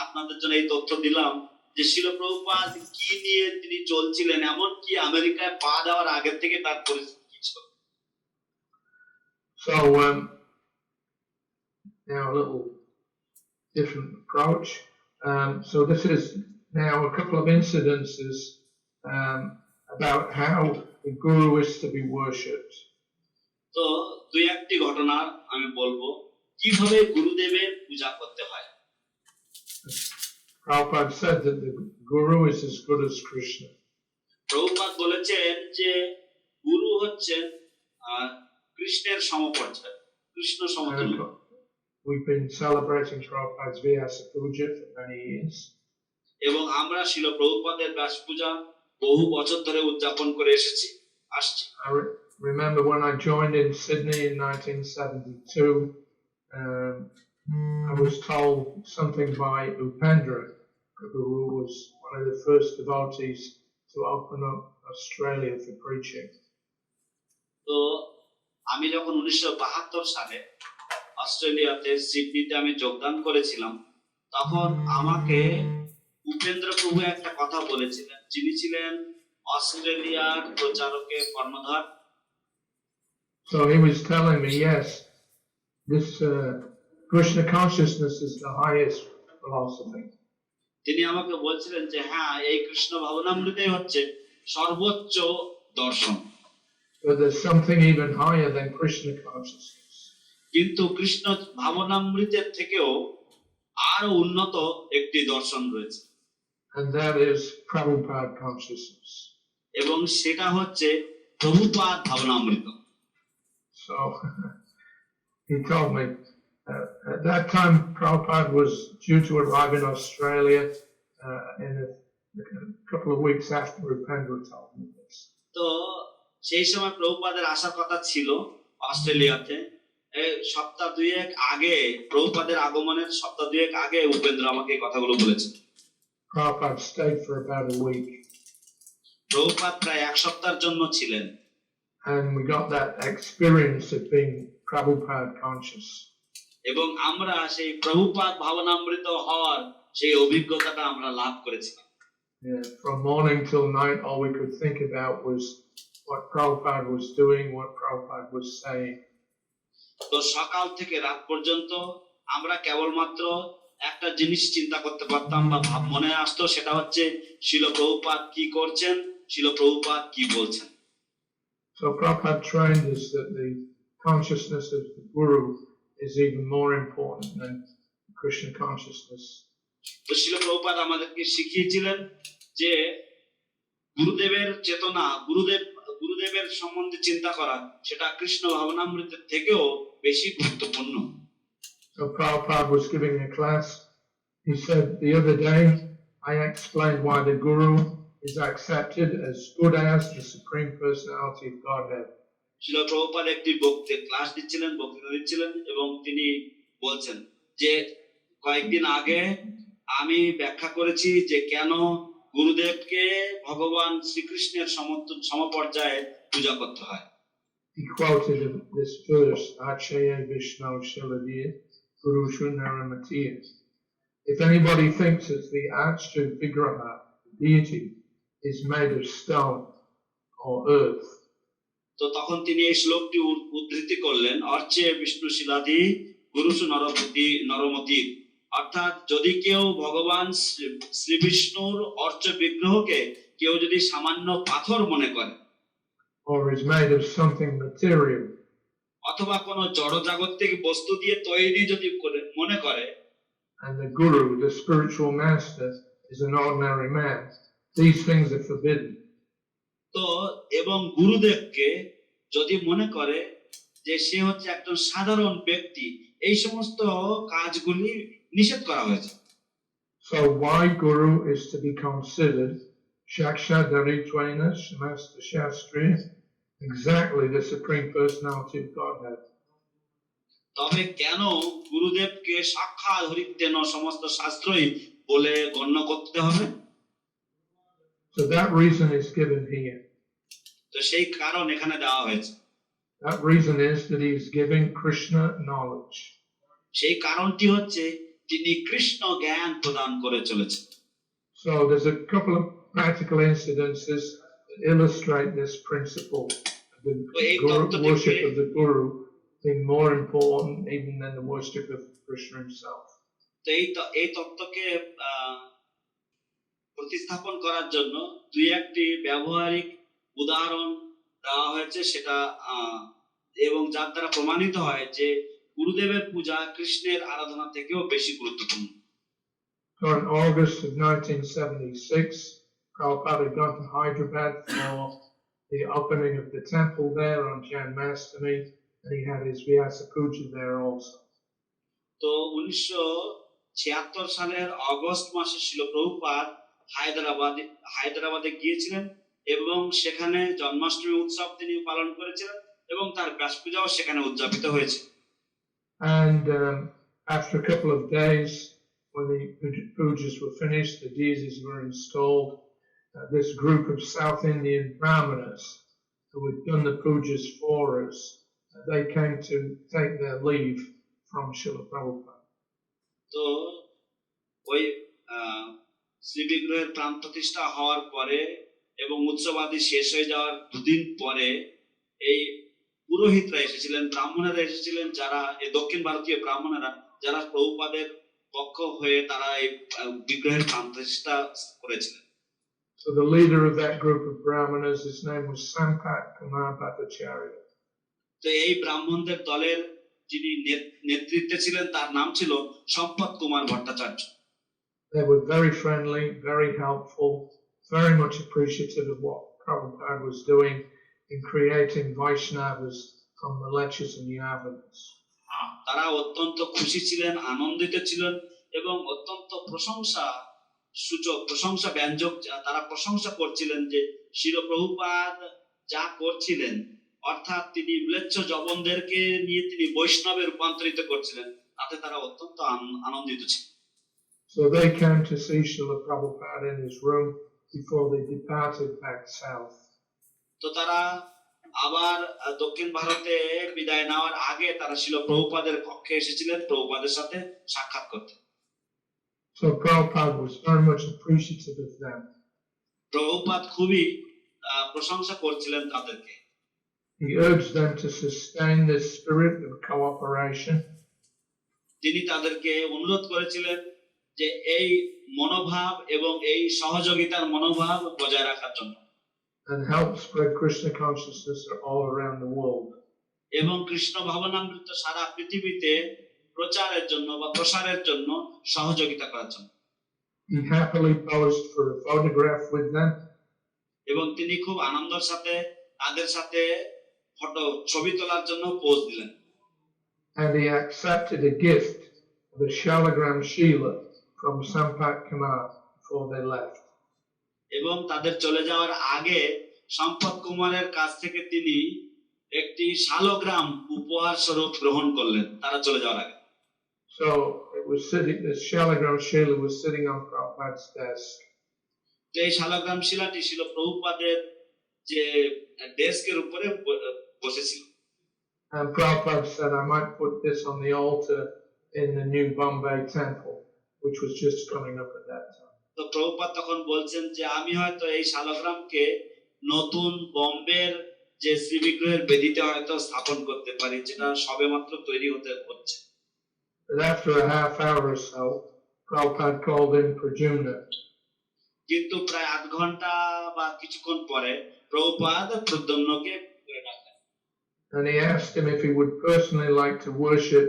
আপনাদের জন্য এই তথ্য দিলাম যে শ্রীল প্রভুপাদ কি নিয়ে তিনি চলছিলেন, এমনকি আমেরিকায় পা দেওয়ার আগে থেকে তার পরিস্থিতি কি ছিল। So now a little different approach. So this is now a couple of incidences about how the Guru is to be worshipped. তো দুই একটি ঘটনা আমি বলবো কিভাবে গুরুদেবের পূজা করতে হয়। Prabhupada said that the Guru is as good as Krishna. Prabhupada বলেছেন যে গুরু হচ্ছেন কৃষ্ণের সমপর্যায়, কৃষ্ণ সমতুল্য। We've been celebrating Prabhupada's Vyasa-puja for many years. এবং আমরা শ্রীল প্রভুপাদের ব্যাস পূজা বহু বছর ধরে উদযাপন করে আসছি। I remember when I joined in Sydney in 1972, I was told something by Upendra, who was one of the first devotees to open up Australia for preaching. তো আমি যখন 1972 সালে অস্ট্রেলিয়াতে সিডনিতে আমি যোগদান করেছিলাম, তখন আমাকে উপেন্দ্র প্রভু একটা কথা বলেছিলেন, যিনি ছিলেন অস্ট্রেলিয়ার প্রচারকের কর্ণধার। So he was telling me, yes, this Krishna consciousness is the highest philosophy. তিনি আমাকে বলছিলেন যে হ্যাঁ, এই কৃষ্ণ ভাবনামৃতই হচ্ছে সর্বোচ্চ দর্শন। But there's something even higher than Krishna consciousness. কিন্তু কৃষ্ণ ভাবনামৃতের থেকেও আরো উন্নত একটি দর্শন রয়েছে, And that is Prabhupada consciousness. এবং সেটা হচ্ছে Prabhupada ভাবনামৃত। So he told me at that time Prabhupada was due to arrive in Australia in a couple of weeks after Upendra told me this. তো সেই সময় প্রভুপাদের আসার কথা ছিল অস্ট্রেলিয়াতে, সপ্তাহ দুয়েক আগে, প্রভুপাদের আগমনের সপ্তাহ দুয়েক আগে উপেন্দ্র আমাকে এই কথাগুলো বলেছে। Prabhupada stayed for about a week. Prabhupada প্রায় এক সপ্তাহের জন্য ছিলেন। And we got that experience of being Prabhupada conscious. এবং আমরা সেই প্রভুপাদ ভাবনামৃত হওয়ার সেই অভিজ্ঞতাটা আমরা লাভ করেছিলাম। Yeah, from morning till night, all we could think about was what Prabhupada was doing, what Prabhupada was saying. তো সকাল থেকে রাত পর্যন্ত আমরা কেবলমাত্র একটা জিনিস চিন্তা করতে পারতাম বা ভাব মনে আসতো, সেটা হচ্ছে শিল প্রভুপাদ কি করছেন, শিল প্রভুপাদ কি বলছেন। So Prabhupada trained us that the consciousness of the Guru is even more important than Krishna consciousness. তো শিল প্রভুপাদ আমাদেরকে শিখিয়েছিলেন যে গুরুদেবের চেতনা, গুরুদেবের সম্বন্ধে চিন্তা করা, সেটা কৃষ্ণ ভাবনামৃতের থেকেও বেশি গুরুত্বপূর্ণ। So Prabhupada was giving a class. He said the other day, I explained why the Guru is accepted as good as the Supreme Personality of Godhead. শিল প্রভুপাদ একটি ক্লাস দিচ্ছিলেন, বক্তৃতা দিচ্ছিলেন, এবং তিনি বলছেন যে কয়েকদিন আগে আমি ব্যাখ্যা করেছি যে কেন গুরুদেবকে ভগবান শ্রীকৃষ্ণের সমপর্যায়ে পূজা করতে হয়। He quoted this verse, Achaya Vishnu Shiladya Guru Shunaramatiya. If anybody thinks that the Achya Vigraha, deity, is made of stone or earth, তো তখন তিনি এই শ্লোকটি উদ্ধৃতি করলেন, অর্চে বিষ্ণু শিলাদি গুরুসু নরমতি, অর্থাৎ যদি কেউ ভগবান শ্রী বিষ্ণুর অর্চ বিগ্রহকে কেউ যদি সামান্য পাথর মনে করে, or is made of something material, অথবা কোনো জড়জাগতিক বস্তু দিয়ে তৈরি যদি মনে করে, and the Guru, the spiritual master, is an ordinary man, these things are forbidden. তো এবং গুরুদেবকে যদি মনে করে যে সে হচ্ছে একজন সাধারণ ব্যক্তি, এই সমস্ত কাজগুলি নিষেধ করা হয়েছে। So why Guru is to be considered Shakshadharitvaina Shamasta Shastri, exactly the Supreme Personality of Godhead. তবে কেন গুরুদেবকে সাক্ষাৎ হরিতেন সমস্ত শাস্ত্রই বলে গণ্য করতে হবে? So that reason is given here. তো সেই কারণ এখানে দেওয়া হয়েছে। That reason is that he is giving Krishna knowledge. সেই কারণটি হচ্ছে তিনি কৃষ্ণ জ্ঞান প্রদান করে চলেছেন। So there's a couple of practical incidences that illustrate this principle of the worship of the Guru being more important even than the worship of Krishna himself. তো এই তত্ত্বকে প্রতিস্থাপন করার জন্য দুই একটি ব্যবহারিক উদাহরণ দেওয়া হয়েছে, সেটা এবং যার দ্বারা প্রমাণিত হয় যে গুরুদেবের পূজা কৃষ্ণের আরাধনা থেকেও বেশি গুরুত্বপূর্ণ। So in August of 1976, Prabhupada had gone to Hyderabad for the opening of the temple there on Janmashtami, and he had his Vyasa-puja there also. তো 1976 সালের অগস্ট মাসে শিল প্রভুপাদ হায়দ্রাবাদে গিয়েছিলেন এবং সেখানে জন্মাষ্টমী উৎসব তিনি পালন করেছিলেন এবং তার ব্যাস পূজাও সেখানে উদযাপিত হয়েছে। And After a couple of days, when the pujas were finished, the deities were installed. This group of South Indian Brahmanas who had done the pujas for us, they came to take their leave from Srila Prabhupada. তো ওই শ্রীবিগ্রহের প্রাণ প্রতিষ্ঠা হওয়ার পরে এবং উৎসবাদি শেষ হয়ে যাওয়ার দুদিন পরে এই পুরোহিতরা এসেছিলেন, ব্রাহ্মণেরা এসেছিলেন, যারা এই দক্ষিণ ভারতীয় ব্রাহ্মণেরা যারা প্রভুপাদের পক্ষ হয়ে তারা এই বিগ্রহের প্রাণ প্রতিষ্ঠা করেছিলেন। So the leader of that group of Brahmanas, his name was Sampat Kumar Bhattacharya. তো এই ব্রাহ্মণদের দলের যিনি নেতৃত্বে ছিলেন তার নাম ছিল সম্পদ Kumar Bhattacharya. They were very friendly, very helpful, very much appreciative of what Prabhupada was doing in creating Vaishnavas from the lectures and Yavanas. তারা অত্যন্ত খুশি ছিলেন, আনন্দিত ছিলেন এবং অত্যন্ত প্রশংসা ব্যঞ্জক তারা প্রশংসা করছিলেন যে শ্রীল প্রভুপাদ যা করছিলেন, অর্থাৎ তিনি ম্লেচ্ছ জবনদেরকে নিয়ে তিনি বৈষ্ণবে রূপান্তরিত করছিলেন, তাতে তারা অত্যন্ত আনন্দিত ছিলেন। So they came to see Srila Prabhupada in his room before they departed back south. তো তারা আবার দক্ষিণ ভারতে বিদায় নেওয়ার আগে তারা শ্রীল প্রভুপাদের কক্ষে এসেছিলেন প্রভুপাদের সাথে সাক্ষাৎ করতে। So Prabhupada was very much appreciative of them. Prabhupada খুবই প্রশংসা করছিলেন তাদেরকে। He urged them to sustain this spirit of cooperation. তিনি তাদেরকে অনুরোধ করেছিলেন যে এই মনোভাব এবং এই সহযোগিতার মনোভাব বজায় রাখার জন্য And help spread Krishna consciousness all around the world. এবং কৃষ্ণ ভাবনামৃত সারা পৃথিবীতে প্রচারের জন্য বা প্রসারের জন্য সহযোগিতা করার জন্য। He happily posed for a photograph with them. এবং তিনি খুব আনন্দের সাথে তাদের সাথে ছবি তোলার জন্য পোজ দিলেন। And he accepted a gift of a shalagram shila from Sampat Kumar before they left. এবং তাদের চলে যাওয়ার আগে সম্পদ কুমারের কাছ থেকে তিনি একটি শালগ্রাম উপহার স্বরূপ গ্রহণ করলেন তারা চলে যাওয়ার আগে। So it was sitting, this shalagram shila was sitting on Prabhupada's desk. তো এই শালগ্রাম শিলাটি ছিল প্রভুপাদের যে ডেস্কের উপরে বসেছিল। And Prabhupada said, I might put this on the altar in the new Bombay temple, which was just coming up at that time. তো প্রভুপাদ তখন বলছেন যে আমি হয়তো এই শালগ্রামকে নতুন বম্বের যে শ্রীবিগ্রহের বেদিতে হয়তো স্থাপন করতে পারি, যেটা সবেমাত্র তৈরি হচ্ছে। But after a half hour or so, Prabhupada called in Pradyumna. কিন্তু প্রায় আধ ঘন্টা বা কিছুক্ষণ পরে প্রভুপাদ প্রদ্যুম্নকে ডাকলেন। And he asked him if he would personally like to worship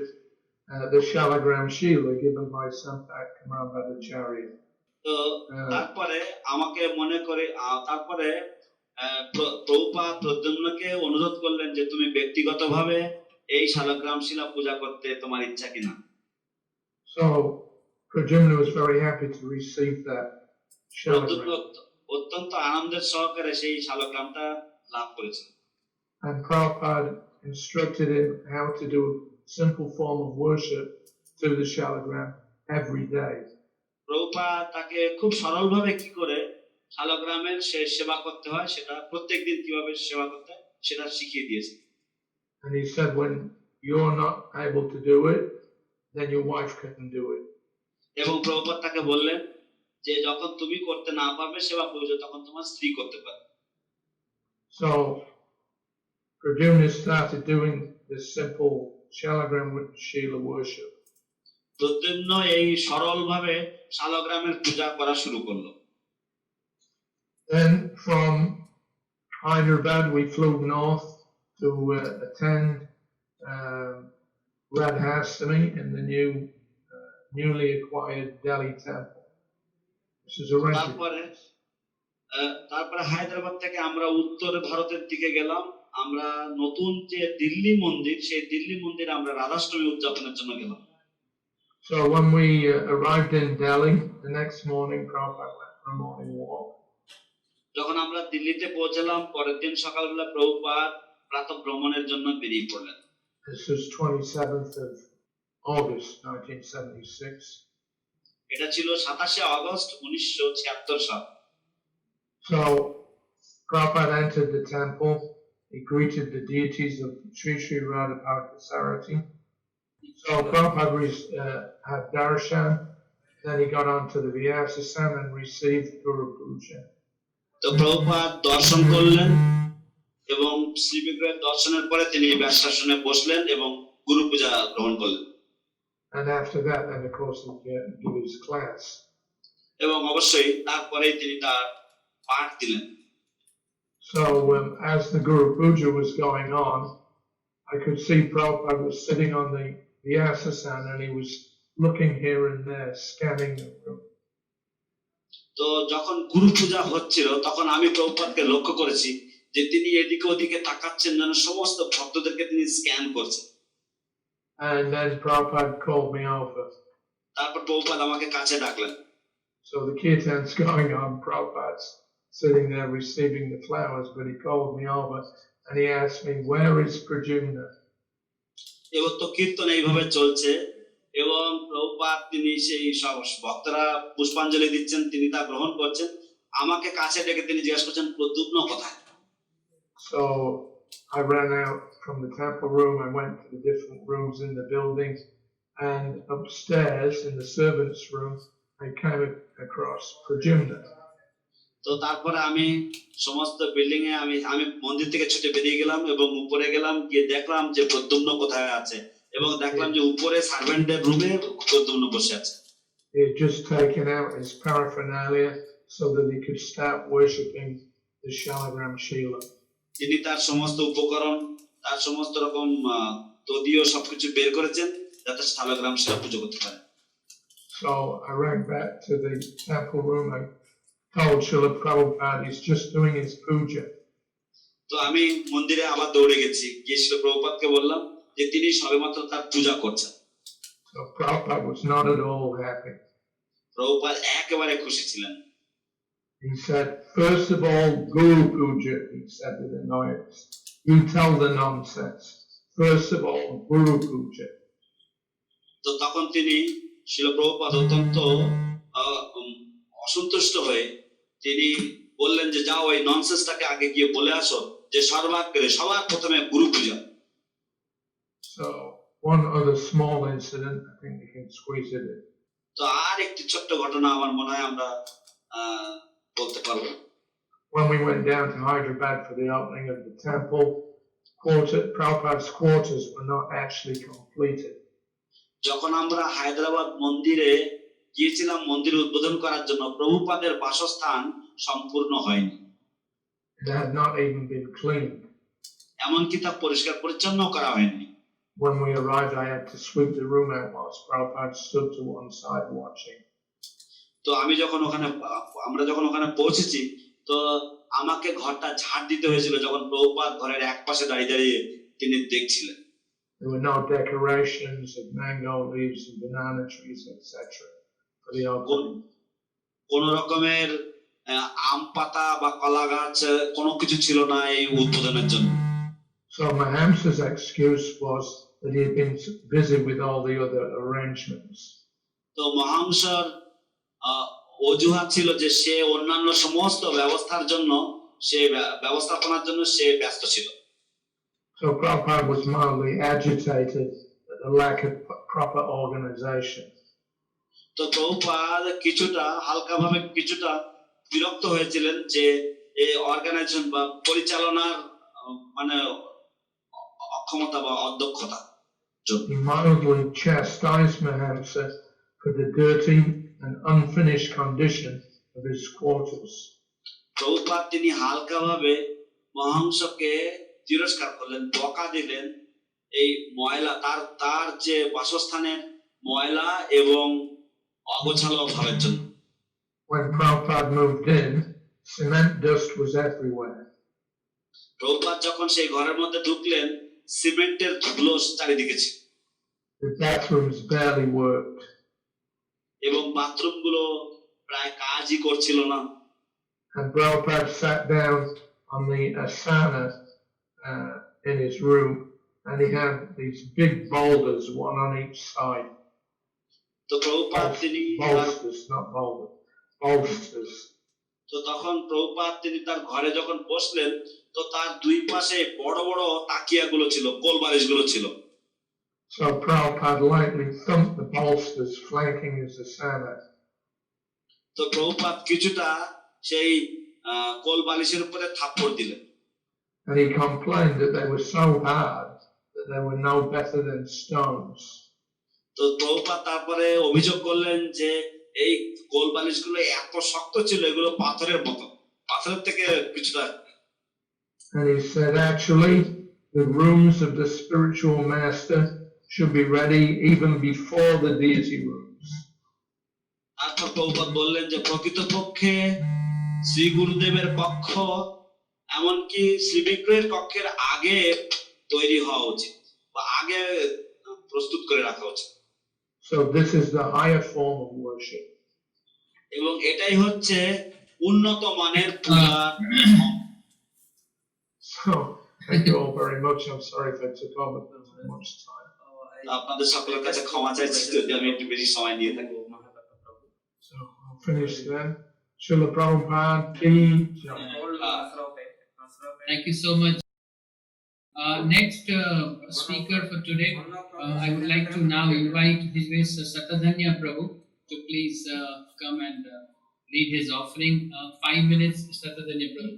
the shalagram shila given by Sampat Kumar Bhattacharya. তো তারপরে আমাকে মনে করে তারপরে প্রভুপাদ প্রদ্যুম্নকে অনুরোধ করলেন যে তুমি ব্যক্তিগতভাবে এই শালগ্রাম শিলা পূজা করতে তোমার ইচ্ছা কিনা। So Pradyumna was very happy to receive that shalagram. অত্যন্ত আনন্দের সহকারে সেই শালগ্রামটা লাভ করেছিল। And Prabhupada instructed him how to do a simple form of worship through the shalagram every day. Prabhupada তাকে খুব সরলভাবে কি করে শালগ্রামের সেবা করতে হয় সেটা প্রত্যেকদিন কিভাবে সেবা করতে হয় সেটা শিখিয়ে দিয়েছে। And he said, when you're not able to do it, then your wife can do it. এবং প্রভুপাদ তাকে বললেন যে যখন তুমি করতে না পারবে সেবা পুজো তখন তোমার স্ত্রী করতে পারবে। So Pradyumna started doing this simple shalagram with Shila worship. Pradyumna এই সরলভাবে শালগ্রামের পূজা করা শুরু করলো। Then from Hyderabad we flew north to attend Radhastami in the newly acquired Delhi temple. This is a rented place. তারপরে হায়দ্রাবাদ থেকে আমরা উত্তর ভারতের দিকে গেলাম। আমরা নতুন যে দিল্লি মন্দির সেই দিল্লি মন্দিরে আমরা রাধাষ্টমী উদযাপনের জন্য গেলাম। So when we arrived in Delhi, the next morning Prabhupada went for a morning walk. যখন আমরা দিল্লিতে পৌঁছলাম পরের দিন সকালবেলা প্রভুপাদ প্রাতঃ ভ্রমণের জন্য বেরিয়ে পড়লেন। This was 27th of August 1976. এটা ছিল 27শে আগস্ট 1976 সাল। So Prabhupada entered the temple. He greeted the deities of Sri Sri Radha Parthasarati. So Prabhupada had darshan. Then he got onto the Vyasa and received Guru Puja. তো প্রভুপাদ দর্শন করলেন এবং শ্রী বিগ্রহের দর্শনের পরে তিনি ব্যাসাসনে বসলেন এবং গুরু পূজা গ্রহণ করলেন। And after that, then of course he gave his class. এবং অবশ্যই তারপরেই তিনি তার পাঠ দিলেন। So as the Guru Puja was going on, I could see Prabhupada was sitting on the Vyasa and he was looking here and there, scanning the room. তো যখন গুরু পূজা হচ্ছিল তখন আমি প্রভুপাদকে লক্ষ্য করেছি যে তিনি এদিকে ওদিকে তাকাচ্ছেন, যেন সমস্ত ভক্তদেরকে তিনি স্ক্যান করছেন। And then Prabhupada called me over. তারপর প্রভুপাদ আমাকে কাছে ডাকলেন। So the kirtan's going on, Prabhupada's sitting there receiving the flowers, but he called me over and he asked me, where is Prajumna? এবার তো কীর্তন এইভাবে চলছে এবং প্রভুপাদ তিনি সেই সব ভক্তরা পুষ্পাঞ্জলি দিচ্ছেন, তিনি তা গ্রহণ করছেন। আমাকে কাছে ডেকে তিনি জিজ্ঞাসা করছেন, প্রদ্যুম্ন কোথায়? So I ran out from the temple room. I went to the different rooms in the building, and upstairs in the servants' room, I came across Prajumna. তো তারপরে আমি সমস্ত বিল্ডিং এ আমি মন্দির থেকে ছুটে বেরিয়ে গেলাম এবং উপরে গেলাম, গিয়ে দেখলাম যে প্রদ্যুম্ন কোথায় আছে এবং দেখলাম যে উপরে সার্ভেন্টদের রুমে প্রদ্যুম্ন বসে আছে। He had just taken out his paraphernalia so that he could start worshipping the Shalagram Shila. তিনি তার সমস্ত উপকরণ, তার সমস্ত রকম তদীয় সবকিছু বের করেছেন যাতে শালগ্রাম শিলা পুজো করতে পারে। So I ran back to the temple room. I told Srila Prabhupada he's just doing his puja. তো আমি মন্দিরে আবার দৌড়ে গেছি, গিয়ে শ্রীল প্রভুপাদকে বললাম যে তিনি সবেমাত্র তার পূজা করছেন। So Prabhupada was not at all happy. Prabhupada একেবারে খুশি ছিলেন। He said, first of all, Guru Puja, he said with annoyance. You tell the nonsense. First of all, Guru Puja. তো তখন তিনি শ্রীল প্রভুপাদ অত্যন্ত অসন্তুষ্ট হয়ে তিনি বললেন যে যাও এই ননসেন্সটাকে আগে গিয়ে বলে আসো যে সর্বাগ্রে সবার প্রথমে গুরু পূজা। So one other small incident, I think we can squeeze it in. তো আর একটি ছোট্ট ঘটনা আমার মনে হয় আমরা বলতে পারবো। When we went down to Hyderabad for the opening of the temple, Prabhupada's quarters were not actually completed. যখন আমরা হায়দ্রাবাদ মন্দিরে গিয়েছিলাম মন্দির উদ্বোধন করার জন্য, প্রভুপাদের বাসস্থান সম্পূর্ণ হয়নি। It had not even been cleaned. এমনকি তা পরিষ্কার পরিচ্ছন্ন করা হয়নি। When we arrived, I had to sweep the room out whilst Prabhupada stood to one side watching. তো আমরা যখন ওখানে পৌঁছেছি তো আমাকে ঘরটা ঝাড় দিতে হয়েছিল যখন প্রভুপাদ ঘরের এক পাশে দাঁড়িয়ে দাঁড়িয়ে তিনি দেখছিলেন। There were no decorations of mango leaves and banana trees, etc. for the opening. কোন রকমের আম পাতা বা কলা গাছ কোনো কিছু ছিল না এই উদ্বোধনের জন্য। So Mahamsa's excuse was that he had been busy with all the other arrangements. তো মহাংসর অজুহাত ছিল যে সে অন্যান্য সমস্ত ব্যবস্থাপনার জন্য সে ব্যস্ত ছিল। So Prabhupada was mildly agitated at the lack of proper organization. তো প্রভুপাদ হালকাভাবে কিছুটা বিরক্ত হয়েছিলেন যে এই অর্গানাইজেশন বা পরিচালনার মানে অক্ষমতা বা অদক্ষতা। He mildly chastised Mahamsa for the dirty and unfinished condition of his quarters. Prabhupada তিনি হালকাভাবে মহাংসকে তিরস্কার করলেন, বকা দিলেন এই ময়লা তার যে বাসস্থানের ময়লা এবং অগোছালো ভাবের জন্য। When Prabhupada moved in, cement dust was everywhere. Prabhupada যখন সেই ঘরের মধ্যে ঢুকলেন সিমেন্টের ধুলো চারিদিকে ছিল। The bathrooms barely worked. এবং বাথরুমগুলো প্রায় কাজই করছিল না। And Prabhupada sat down on the asana in his room and he had these big boulders, one on each side. তো প্রভুপাদ তিনি Bolsters, not boulders. Bolsters. তো তখন প্রভুপাদ তিনি তার ঘরে যখন বসলেন, তো তার দুই পাশে বড় বড় তাকিয়াগুলো ছিল, কোল বালিশগুলো ছিল। So Prabhupada lightly thumped the bolsters, flanking his asana. তো প্রভুপাদ কিছুটা সেই কোল বালিশের উপরে থাপ্পড় দিলেন। And he complained that they were so hard that they were no better than stones. তো প্রভুপাদ তারপরে অভিযোগ করলেন যে এই কোল বালিশগুলো এত শক্ত ছিল, এগুলো পাথরের মতো, পাথরের থেকে কিছুটা। And he said, actually, the rooms of the spiritual master should be ready even before the deity rooms. তারপর প্রভুপাদ বললেন যে প্রকৃতপক্ষে শ্রী গুরুদেবের কক্ষ এমনকি শ্রী বিগ্রহের কক্ষের আগে তৈরি হওয়া উচিত বা আগে প্রস্তুত করে রাখা উচিত। So this is the higher form of worship. এবং এটাই হচ্ছে উন্নত মানের পূজা। So thank you all very much. I'm sorry if I took over too much time. আপনাদের সকলের কাছে ক্ষমা চাইছি যদি আমি একটু বেশি সময় নিয়ে থাকি। So I'll finish then. Srila Prabhupada ki jai. Thank you so much. Next speaker for today, I would like to now invite His Grace Satadhanya Prabhu to please come and lead his offering. 5 minutes, Satadhanya Prabhu.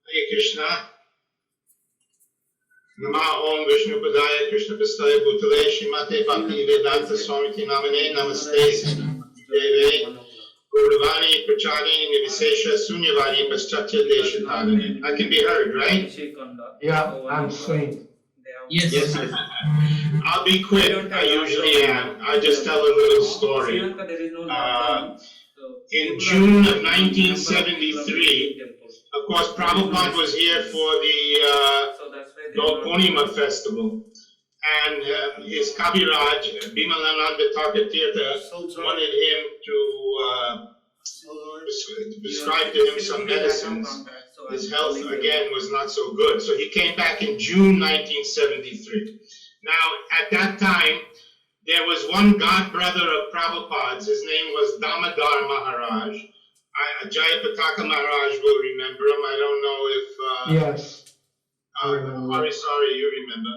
Hare Krishna. Nama Om Vishnu Padaya Krishna Pastaya Bhutale Shrimate Bhakti Vedanta Swami Namane Namaste Deve Gauravani Prachari Nivisesha Sunyavani Paschatya Deshatadane. I can be heard, right? Yeah, I'm seen. Yes. I'll be quick. I usually am. I just tell a little story. In June of 1973, of course, Prabhupada was here for the Gaur festival, and his Kabiraj, Bimalananda Thakur-tirtha, wanted him to prescribe to him some medicines. His health again was not so good, so he came back in June 1973. Now, at that time, there was one god brother of Prabhupada's. His name was Damodar Maharaj. Jayapataka Maharaj will remember him. I don't know if Yes. Sorry, you remember.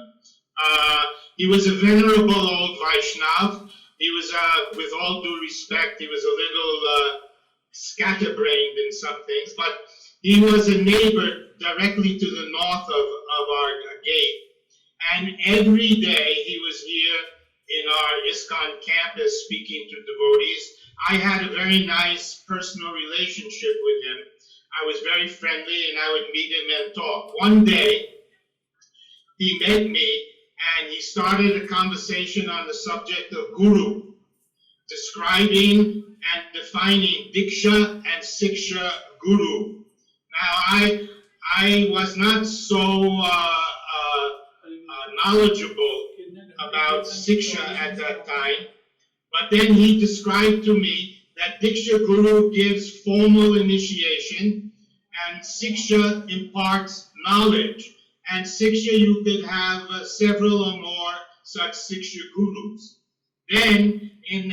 He was a venerable old Vaishnav. He was, with all due respect, he was a little scatterbrained in some things, but he was a neighbor directly to the north of our gate. And every day he was here in our ISKCON campus speaking to devotees. I had a very nice personal relationship with him. I was very friendly and I would meet him and talk. One day, he met me and he started a conversation on the subject of Guru, describing and defining Diksha and Siksha Guru. Now, I was not so knowledgeable about Siksha at that time, but then he described to me that Diksha Guru gives formal initiation and Siksha imparts knowledge. And Siksha, you could have several or more such Siksha Gurus. Then, in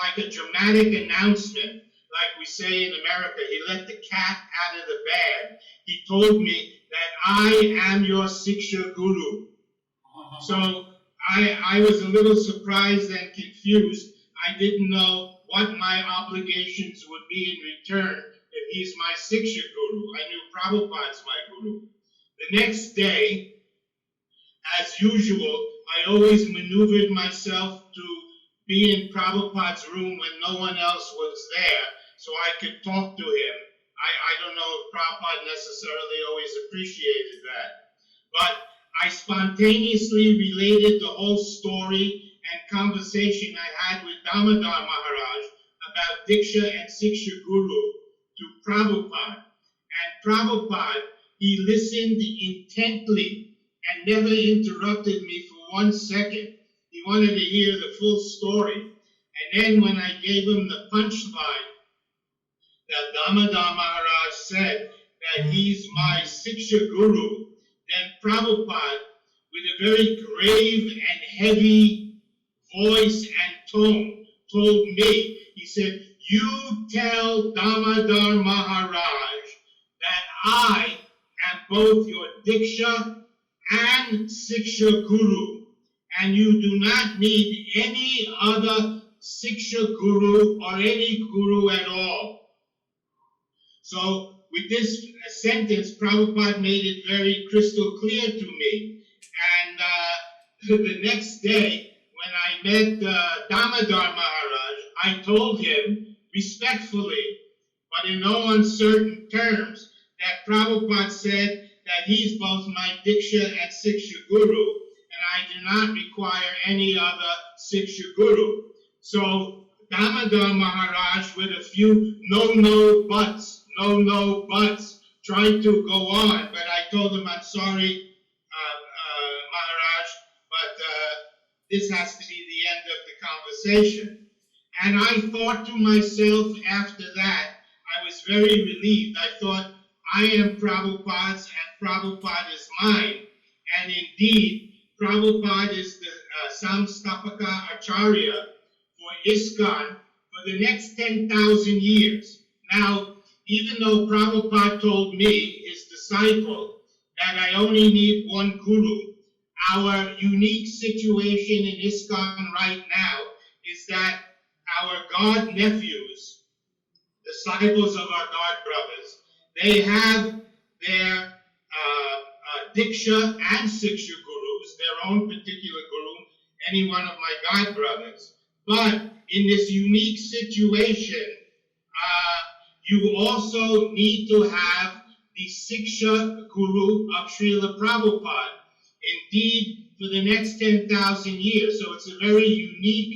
like a dramatic announcement, like we say in America, he let the cat out of the bag. He told me that I am your Siksha Guru. So I was a little surprised and confused. I didn't know what my obligations would be in return if he's my Siksha Guru. I knew Prabhupada's my Guru. The next day, as usual, I always maneuvered myself to be in Prabhupada's room when no one else was there, so I could talk to him. I don't know if Prabhupada necessarily always appreciated that, but I spontaneously related the whole story and conversation I had with Damodar Maharaj about Diksha and Siksha Guru to Prabhupada. And Prabhupada, he listened intently and never interrupted me for 1 second. He wanted to hear the full story. And then when I gave him the punchline that Damodar Maharaj said that he's my Siksha Guru, then Prabhupada, with a very grave and heavy voice and tone, told me, he said, "You tell Damodar Maharaj that I am both your Diksha and Siksha Guru, and you do not need any other Siksha Guru or any Guru at all." So with this sentence, Prabhupada made it very crystal clear to me. And the next day, when I met Damodar Maharaj, I told him respectfully, but in no uncertain terms, that Prabhupada said that he's both my Diksha and Siksha Guru, and I do not require any other Siksha Guru. So Damodar Maharaj, with a few no buts, tried to go on, but I told him, I'm sorry, Maharaj, but this has to be the end of the conversation. And I thought to myself after that, I was very relieved. I thought, I am Prabhupada's and Prabhupada is mine. And indeed, Prabhupada is the Samstapaka Acharya for ISKCON for the next 10,000 years. Now, even though Prabhupada told me, his disciple, that I only need one guru, our unique situation in ISKCON right now is that our God nephews, disciples of our God brothers, they have their Diksha and Siksha Gurus, their own particular Guru, any one of my God brothers. But in this unique situation, you also need to have the Siksha Guru of Srila Prabhupada, indeed, for the next 10,000 years. So it's a very unique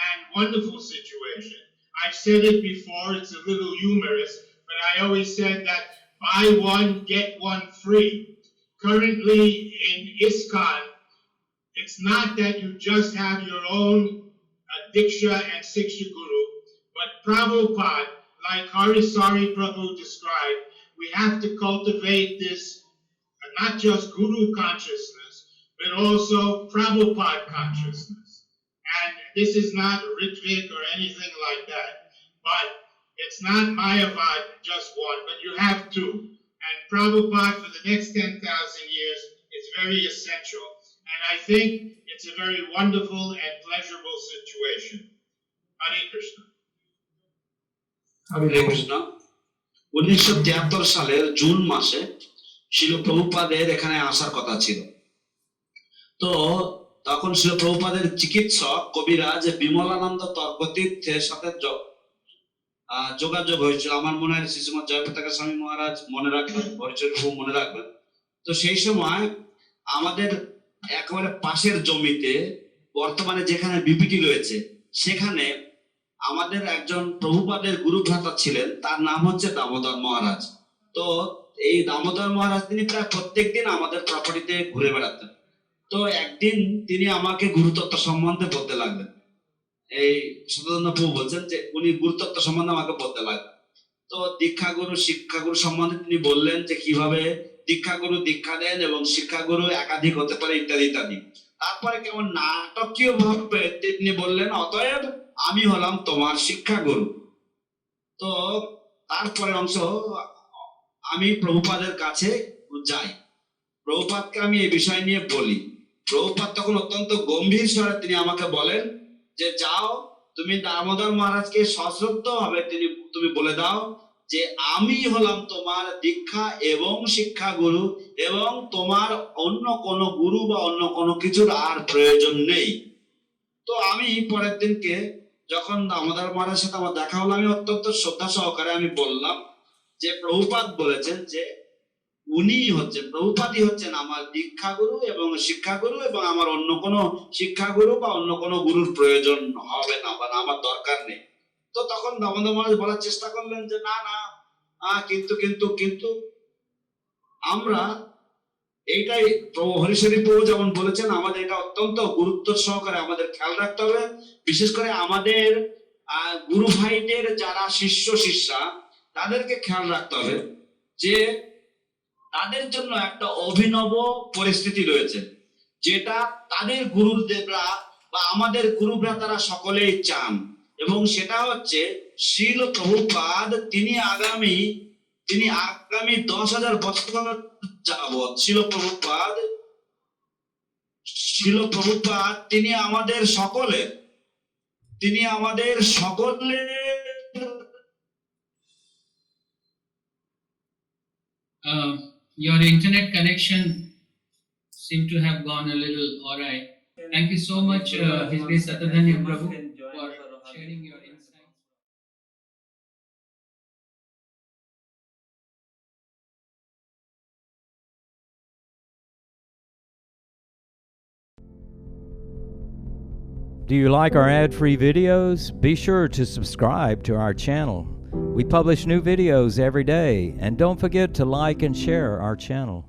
and wonderful situation. I've said it before, it's a little humorous, but I always said that buy one, get one free. Currently in ISKCON, it's not that you just have your own Diksha and Siksha Guru, but Prabhupada, like Harisari Prabhu described, we have to cultivate this, not just Guru consciousness, but also Prabhupada consciousness. And this is not Ritvik or anything like that, but it's not Mayavad, just one, but you have two. And Prabhupada for the next 10,000 years is very essential. And I think it's a very wonderful and pleasurable situation. Hare Krishna. হরে কৃষ্ণ। 1973 সালের June মাসে শিল প্রভুপাদের এখানে আসার কথা ছিল। তো তখন শিল প্রভুপাদের চিকিৎসক কবিরাজ বিমলানন্দ তর্কতীর্থের সাথে যোগাযোগ হয়েছিল। আমার মনে হয় শ্রীশ্রীমৎ জয়পতাকা স্বামী মহারাজ মনে রাখবেন, হরিচরণ প্রভু মনে রাখবেন। তো সেই সময় আমাদের একেবারে পাশের জমিতে বর্তমানে যেখানে বিপিটি রয়েছে সেখানে আমাদের একজন প্রভুপাদের গুরু ভ্রাতা ছিলেন, তার নাম হচ্ছে দামোদর মহারাজ। তো এই দামোদর মহারাজ তিনি প্রায় প্রত্যেকদিন আমাদের প্রপার্টিতে ঘুরে বেড়াতেন। তো একদিন তিনি আমাকে গুরুতত্ত্ব সম্বন্ধে বলতে লাগলেন। এই সদানন্দ প্রভু বলছেন যে উনি গুরুতত্ত্ব সম্বন্ধে আমাকে বলতে লাগলেন। তো দীক্ষাগুরু শিক্ষাগুরু সম্বন্ধে তিনি বললেন যে কিভাবে দীক্ষাগুরু দীক্ষা দেন এবং শিক্ষাগুরু একাধিক হতে পারে ইত্যাদি ইত্যাদি। তারপরে কেমন নাটকীয় ভাবে তিনি বললেন, অতএব আমি হলাম তোমার শিক্ষাগুরু। তো তারপরে অংশ আমি প্রভুপাদের কাছে যাই, প্রভুপাদকে আমি এই বিষয় নিয়ে বলি। প্রভুপাদ তখন অত্যন্ত গম্ভীর স্বরে তিনি আমাকে বলেন যে যাও তুমি দামোদর মহারাজকে সশ্রদ্ধ ভাবে তুমি বলে দাও যে আমি হলাম তোমার দীক্ষা এবং শিক্ষা গুরু এবং তোমার অন্য কোনো গুরু বা অন্য কোনো কিছুর আর প্রয়োজন নেই। তো আমি পরের দিনকে যখন দামোদর মহারাজের সাথে আমার দেখা হলো, আমি অত্যন্ত শ্রদ্ধা সহকারে আমি বললাম যে প্রভুপাদ বলেছেন যে প্রভুপাদই হচ্ছেন আমার দীক্ষাগুরু এবং শিক্ষাগুরু এবং আমার অন্য কোনো শিক্ষাগুরু বা অন্য কোনো গুরুর প্রয়োজন হবে না বা আমার দরকার নেই। তো তখন দামোদর মহারাজ বলার চেষ্টা করলেন যে না না কিন্তু কিন্তু কিন্তু আমরা এইটাই হরিশরী প্রভু যেমন বলেছেন আমাদের এটা অত্যন্ত গুরুত্ব সহকারে আমাদের খেয়াল রাখতে হবে। বিশেষ করে আমাদের গুরু ভাইদের যারা শিষ্য শিষ্যা তাদেরকে খেয়াল রাখতে হবে যে তাদের জন্য একটা অভিনব পরিস্থিতি রয়েছে, যেটা তাদের গুরুদেবরা বা আমাদের গুরুরা তারা সকলেই চান, এবং সেটা হচ্ছে শ্রীল প্রভুপাদ তিনি আগামী 10,000 বছর যাবৎ শ্রীল প্রভুপাদ তিনি আমাদের সকলের Your internet connection seemed to have gone a little awry. Thank you so much, His Grace Satadhanya Prabhu, for sharing your insights. Do you like our ad-free videos? Be sure to subscribe to our channel. We publish new videos every day, and don't forget to like and share our channel.